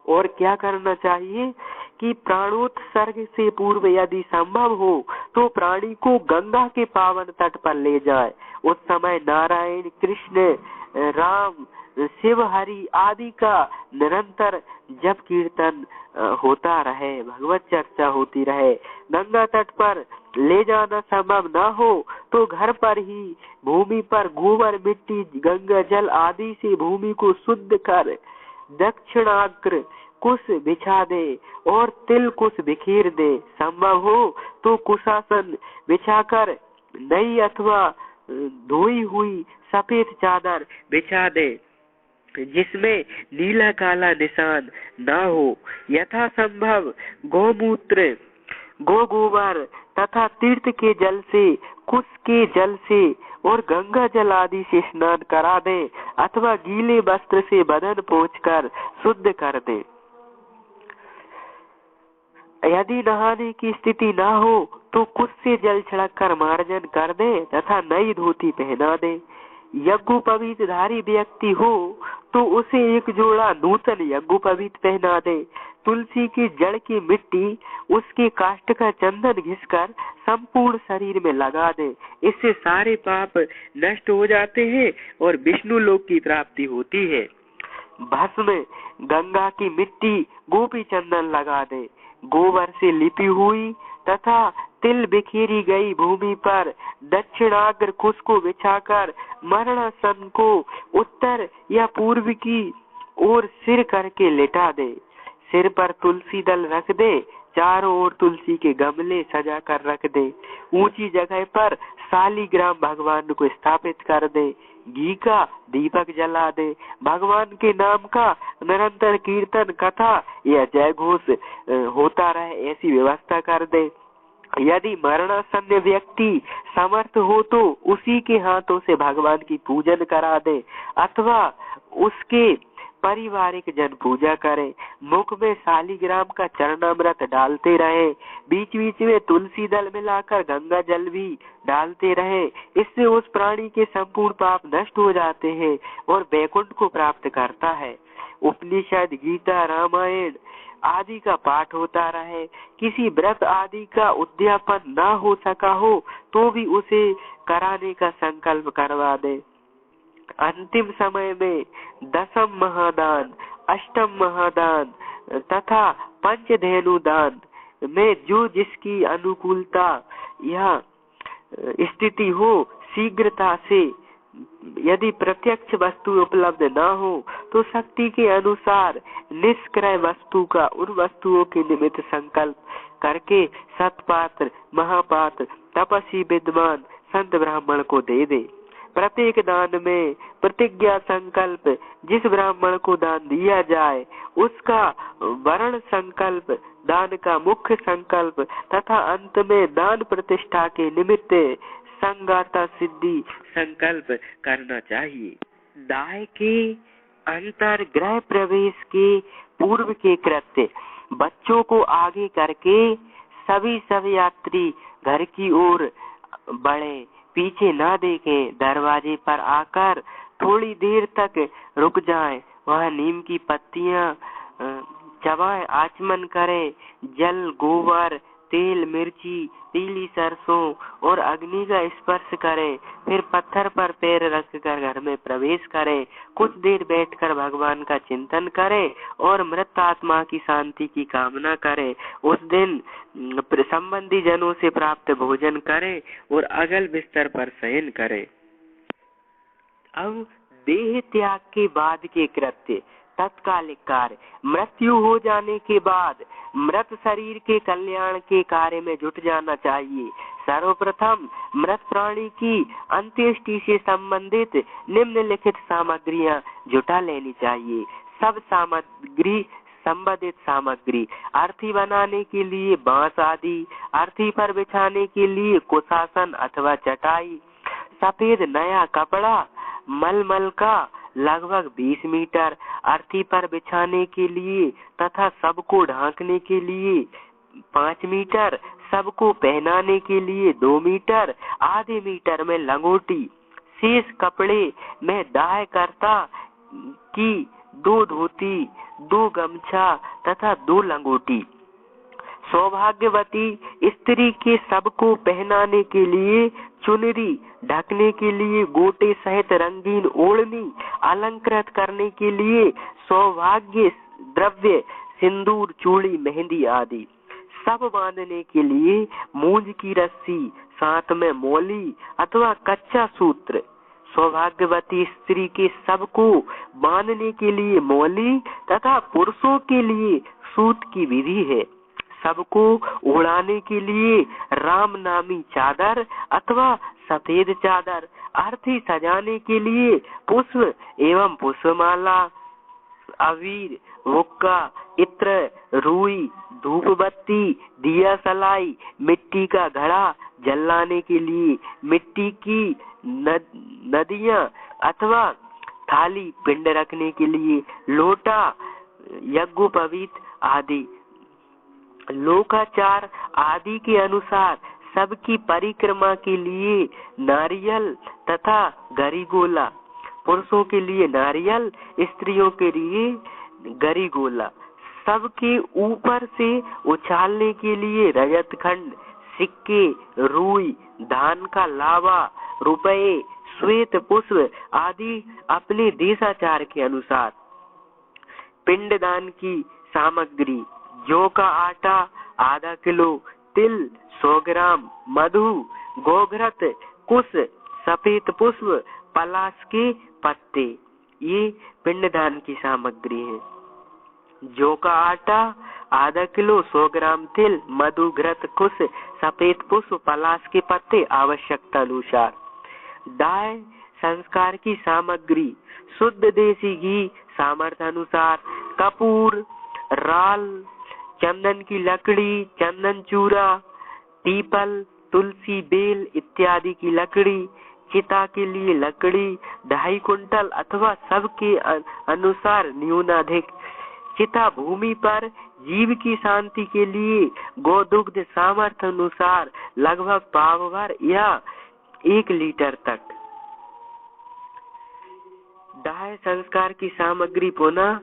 A: और क्या करना चाहिए कि प्राणोत्सर्ग से पूर्व यदि संभव हो तो प्राणी को गंगा के पावन तट पर ले जाए। उस समय नारायण, कृष्ण, राम, शिव, हरि आदि का निरंतर जप कीर्तन होता रहे, भगवत चर्चा होती रहे। गंगा तट पर ले जाना संभव न हो तो घर पर ही भूमि पर गोबर, मिट्टी, गंगा जल आदि से भूमि को शुद्ध कर दक्षिणाग्र कुश बिछा दे और तिल कुश बिखेर दे। संभव हो तो कुशासन बिछाकर नई अथवा धोई हुई सफेद चादर बिछा दे, जिसमें नीला काला निशान न हो। यथा संभव गौमूत्र, गो गोबर तथा तीर्थ के जल से, कुश के जल से और गंगा जल आदि से स्नान करा दे, अथवा गीले वस्त्र से बदन पोंछकर शुद्ध कर दे। यदि नहाने की स्थिति न हो तो कुश से जल छिड़क कर मार्जन कर दे तथा नई धोती पहना दे। यज्ञोपवीतधारी व्यक्ति हो तो उसे एक जोड़ा नूतन यज्ञोपवीत पहना दे। तुलसी की जड़ की मिट्टी, उसके काष्ठ का चंदन घिसकर संपूर्ण शरीर में लगा दे। इससे सारे पाप नष्ट हो जाते हैं और विष्णु लोक की प्राप्ति होती है। भस्म, गंगा की मिट्टी, गोपी चंदन लगा दे। गोबर से लिपी हुई तथा तिल बिखेरी गई भूमि पर दक्षिणाग्र कुश को बिछाकर मरणासन को उत्तर या पूर्व की ओर सिर करके लेटा दे। सिर पर तुलसी दल रख दे, चारों ओर तुलसी के गमले सजा कर रख दे। ऊंची जगह पर शालिग्राम भगवान को स्थापित कर दे। घी का दीपक जला दे। भगवान के नाम का निरंतर कीर्तन, कथा या जय घोष होता रहे, ऐसी व्यवस्था कर दे। यदि मरणासन्न व्यक्ति समर्थ हो तो उसी के हाथों से भगवान की पूजन करा दे अथवा उसके पारिवारिक जन पूजा करें। मुख में शालिग्राम का चरणामृत डालते रहे। बीच बीच में तुलसी दल मिलाकर गंगा जल भी डालते रहे। इससे उस प्राणी के संपूर्ण पाप नष्ट हो जाते हैं और वैकुंठ को प्राप्त करता है। उपनिषद, गीता, रामायण आदि का पाठ होता रहे। किसी व्रत आदि का उद्यापन न हो सका हो तो भी उसे कराने का संकल्प करवा दे। अंतिम समय में दशम महादान, अष्टम महादान तथा पंचधेनु दान में जो जिसकी अनुकूलता या स्थिति हो, शीघ्रता से, यदि प्रत्यक्ष वस्तु उपलब्ध न हो तो शक्ति के अनुसार निष्क्रय वस्तु का उन वस्तुओं के निमित्त संकल्प करके सतपात्र महापात्र तपस्वी विद्वान संत ब्राह्मण को दे दे। प्रत्येक दान में प्रतिज्ञा संकल्प, जिस ब्राह्मण को दान दिया जाए उसका वर्ण संकल्प, दान का मुख्य संकल्प तथा अंत में दान प्रतिष्ठा के निमित्त संगाता सिद्धि संकल्प करना चाहिए। दाय के अंतर गृह प्रवेश के पूर्व के कृत्य, बच्चों को आगे करके सब यात्री घर की ओर बढ़े, पीछे न देखें, दरवाजे पर आकर थोड़ी देर तक रुक जाएं, वह नीम की पत्तियां चबाएं, आचमन करें, जल गोबर तेल मिर्ची पीली सरसों और अग्नि का स्पर्श करें, फिर पत्थर पर पैर रखकर घर में प्रवेश करें, कुछ देर बैठकर भगवान का चिंतन करें और मृत आत्मा की शांति की कामना करें। उस दिन संबंधी जनों से प्राप्त भोजन करें और अगल बिस्तर पर शयन करें। अब देह त्याग के बाद के कृत्य, तत्कालिक कार्य, मृत्यु हो जाने के बाद मृत शरीर के कल्याण के कार्य में जुट जाना चाहिए। सर्वप्रथम मृत प्राणी की अंत्येष्टि से संबंधित निम्नलिखित सामग्रियां जुटा लेनी चाहिए। सब सामग्री संबंधित सामग्री, अर्थी बनाने के लिए बांस आदि, अर्थी पर बिछाने के लिए कुशासन अथवा चटाई, सफेद नया कपड़ा मलमल का लगभग 20 मीटर, अर्थी पर बिछाने के लिए तथा सबको ढांकने के लिए 5 मीटर, सबको पहनाने के लिए 2 मीटर, आधे मीटर में लंगोटी, शेष कपड़े में दाह करता की 2 धोती, 2 गमछा तथा 2 लंगोटी। सौभाग्यवती स्त्री के सबको पहनाने के लिए चुनरी, ढकने के लिए गोटे सहित रंगीन ओढ़नी, अलंकृत करने के लिए सौभाग्य द्रव्य सिंदूर चूड़ी मेहंदी आदि, सब बांधने के लिए मूंज की रस्सी, साथ में मौली अथवा कच्चा सूत्र। सौभाग्यवती स्त्री के सबको बांधने के लिए मौली तथा पुरुषों के लिए सूत की विधि है। सबको उड़ाने के लिए राम नामी चादर अथवा सफेद चादर, अर्थी सजाने के लिए पुष्प एवं पुष्पमाला, अबीर, हुक्का, इत्र, रुई, धूप बत्ती, दिया सलाई, मिट्टी का घड़ा, जलाने के लिए मिट्टी की नदियां अथवा थाली, पिंड रखने के लिए लोटा, यज्ञोपवीत आदि। लोकाचार आदि के अनुसार सबकी परिक्रमा के लिए नारियल तथा गरीगोला, पुरुषों के लिए नारियल, स्त्रियों के लिए गरीगोला, सबके ऊपर से उछालने के लिए रजत खंड, सिक्के, रुई, धान का लावा, रुपए, श्वेत पुष्प आदि अपने देशाचार के अनुसार। पिंडदान की सामग्री, जौ का आटा आधा किलो, तिल 100 ग्राम, मधु, गोघृत, कुश, सफेद पुष्प, पलाश के पत्ते, ये पिंडदान की सामग्री है। जौ का आटा आधा किलो, 100 ग्राम तिल, मधु, घृत, कुश, सफेद पुष्प, पलाश के पत्ते आवश्यकता अनुसार। दाह संस्कार की सामग्री, शुद्ध देसी घी सामर्थ्य अनुसार, कपूर, राल, चंदन की लकड़ी, चंदन चूरा, पीपल, तुलसी, बेल इत्यादि की लकड़ी, चिता के लिए लकड़ी 2.5 कुंटल अथवा सबके अनुसार न्यूनाधिक। चिता भूमि पर जीव की शांति के लिए गोदुग्ध सामर्थ्य अनुसार लगभग पाव भर या 1 लीटर तक। दाह संस्कार की सामग्री पुनः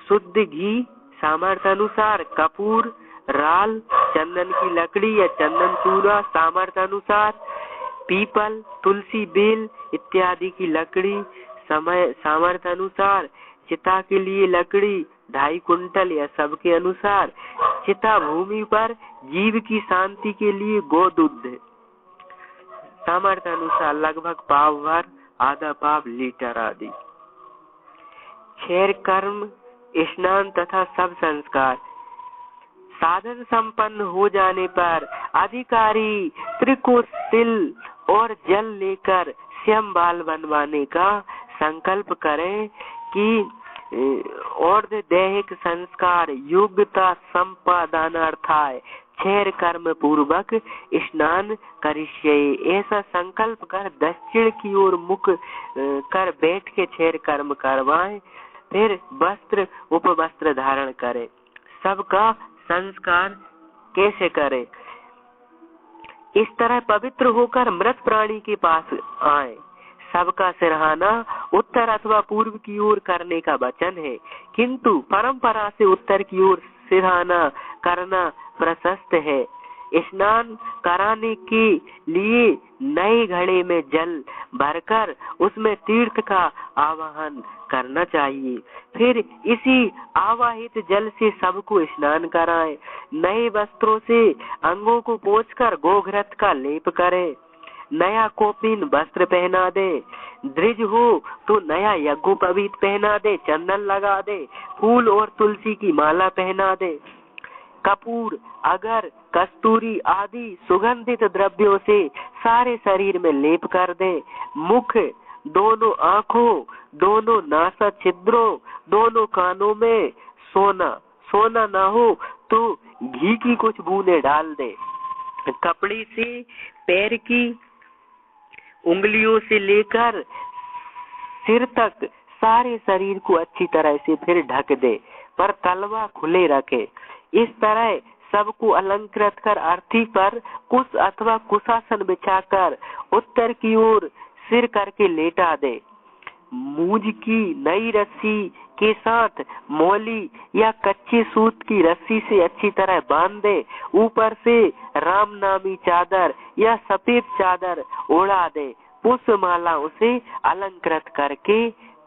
A: शुद्ध घी सामर्थ्य अनुसार, कपूर, राल, चंदन की लकड़ी या चंदन चूरा सामर्थ्य अनुसार, पीपल, तुलसी, बेल इत्यादि की लकड़ी सामर्थ्य अनुसार, चिता के लिए लकड़ी 2.5 कुंटल या सबके अनुसार, चिता भूमि पर जीव की शांति के लिए गोदुग्ध सामर्थ्य अनुसार लगभग पाव भर, आधा पाव, लीटर आदि। खैर कर्म, स्नान तथा सब संस्कार, साधन संपन्न हो जाने पर अधिकारी त्रिकुट तिल और जल लेकर स्वयं बाल बनवाने का संकल्प करे कि और दैहिक संस्कार योग्यता संपादनार्थाय 6 कर्म पूर्वक स्नान करिष्ये। ऐसा संकल्प कर दक्षिण की ओर मुख कर बैठ के 6 कर्म करवाएं, फिर वस्त्र उपवस्त्र धारण करे। सबका संस्कार कैसे करे? इस तरह पवित्र होकर मृत प्राणी के पास आए। सबका सिरहाना उत्तर अथवा पूर्व की ओर करने का वचन है, किंतु परंपरा से उत्तर की ओर सिरहाना करना प्रशस्त है। स्नान कराने के लिए नए घड़े में जल भरकर उसमें तीर्थ का आवाहन करना चाहिए। फिर इसी आवाहित जल से सबको स्नान कराएं। नए वस्त्रों से अंगों को पोंछकर गोघृत का लेप करें। नया कौपीन वस्त्र पहना दे। द्विज हो तो नया यज्ञोपवीत पहना दे, चंदन लगा दे, फूल और तुलसी की माला पहना दे। कपूर, अगर, कस्तूरी आदि सुगंधित द्रव्यों से सारे शरीर में लेप कर दे। मुख, दोनों आँखों, दोनों नासा छिद्रों, दोनों कानों में सोना ना हो तो घी की कुछ बूंदें डाल दे। कपड़े से पैर की उंगलियों से लेकर सिर तक सारे शरीर को अच्छी तरह से फिर ढक दे, पर तलवा खुले रखे। इस तरह सबको अलंकृत कर अर्थी पर कुश अथवा कुशासन बिछाकर उत्तर की ओर सिर करके लेटा दे। मूंज की नई रस्सी के साथ मौली या कच्चे सूत की रस्सी से अच्छी तरह बांध दे। ऊपर से राम नामी चादर या सफेद चादर ओढ़ा दे। पुष्पमाला उसे अलंकृत करके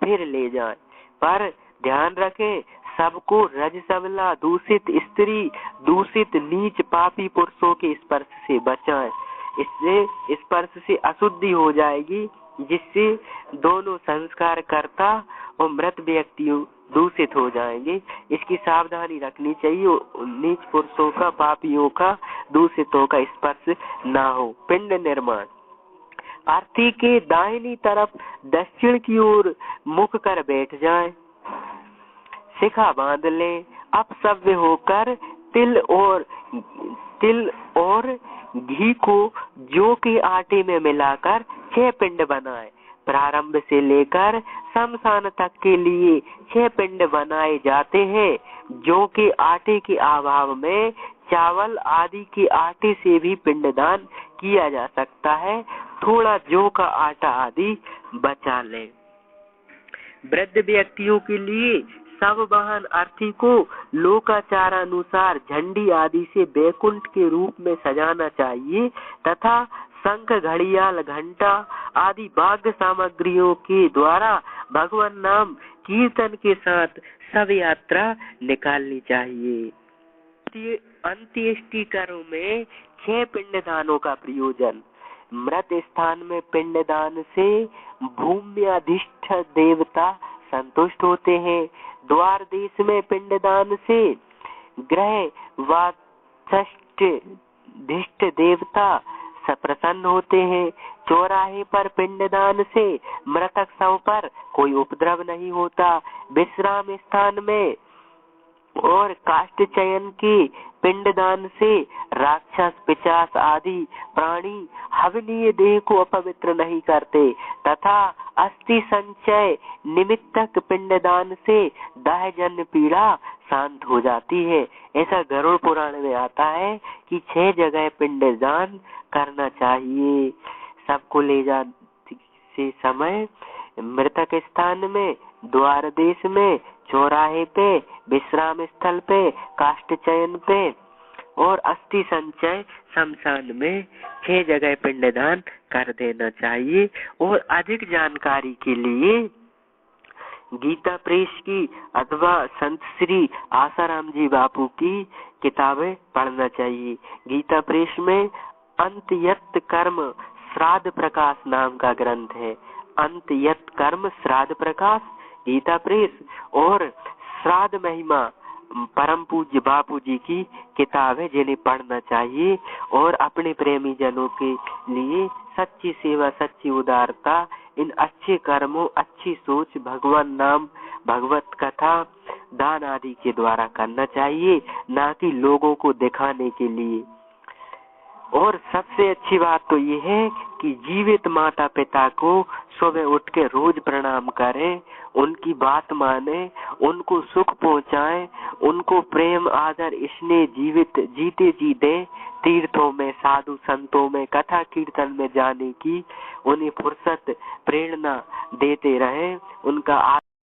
A: फिर ले जाए, पर ध्यान रखे सबको रजसवला, दूषित स्त्री, दूषित नीच पापी पुरुषों के स्पर्श से बचाएं। इससे स्पर्श से अशुद्धि हो जाएगी, जिससे दोनों संस्कार करता और मृत व्यक्ति दूषित हो जाएंगे। इसकी सावधानी रखनी चाहिए। नीच पुरुषों का, पापियों का, दूषितों का स्पर्श ना हो। पिंड निर्माण, अर्थी के दाहिनी तरफ दक्षिण की ओर मुख कर बैठ जाएं। शिखा बांध ले। अपसव्य होकर तिल और घी को जौ के आटे में मिलाकर 6 पिंड बनाए। प्रारंभ से लेकर शमशान तक के लिए 6 पिंड बनाए जाते हैं। जौ के आटे के अभाव में चावल आदि के आटे से भी पिंडदान किया जा सकता है। थोड़ा जौ का आटा आदि बचा लें। वृद्ध व्यक्तियों के लिए सब वाहन अर्थी को लोकाचारानुसार झंडी आदि से बैकुंठ के रूप में सजाना चाहिए तथा शंख, घड़ियाल, घंटा आदि वाद्य सामग्रियों के द्वारा भगवान नाम कीर्तन के साथ सब यात्रा निकालनी चाहिए। अंत्येष्टि में 6 पिंडदानों का प्रयोजन। मृत स्थान में पिंडदान से भूम्याधिष्ठ देवता संतुष्ट होते हैं। द्वार देश में पिंडदान से ग्रह वाचष्टिष्ठ देवता प्रसन्न होते हैं। चौराहे पर पिंडदान से मृतक शव पर कोई उपद्रव नहीं होता। विश्राम स्थान में और काष्ठ चयन के पिंडदान से राक्षस, पिशाच आदि प्राणी हवनीय देह को अपवित्र नहीं करते तथा अस्थि संचय निमित्तक पिंडदान से दाहजन्य पीड़ा शांत हो जाती है। ऐसा गरुड़ पुराण में आता है कि 6 जगह पिंडदान करना चाहिए। सबको ले जाते समय मृतक स्थान में, द्वार देश में, चौराहे पे, विश्राम स्थल पे, काष्ठ चयन पे और अस्थि संचय शमशान में 6 जगह पिंडदान कर देना चाहिए। और अधिक जानकारी के लिए गीता प्रेस की अथवा संत श्री आसाराम जी बापू की किताबें पढ़ना चाहिए। गीता प्रेस में अंतयत कर्म श्राद्ध प्रकाश नाम का ग्रंथ है। अंतयत कर्म श्राद्ध प्रकाश गीता प्रेस और श्राद्ध महिमा परम पूज्य बापू जी की किताब है जिन्हें पढ़ना चाहिए और अपने प्रेमी जनों के लिए सच्ची सेवा, सच्ची उदारता, इन अच्छे कर्मों, अच्छी सोच, भगवान नाम, भगवत कथा, दान आदि के द्वारा करना चाहिए, ना कि लोगों को दिखाने के लिए। और सबसे अच्छी बात तो ये है कि जीवित माता पिता को सुबह उठ के रोज प्रणाम करें, उनकी बात माने, उनको सुख पहुंचाएं, उनको प्रेम आदर स्नेह जीवित जीते जी दें, तीर्थों में, साधु संतों में, कथा कीर्तन में जाने की उन्हें फुर्सत प्रेरणा देते रहें, उनका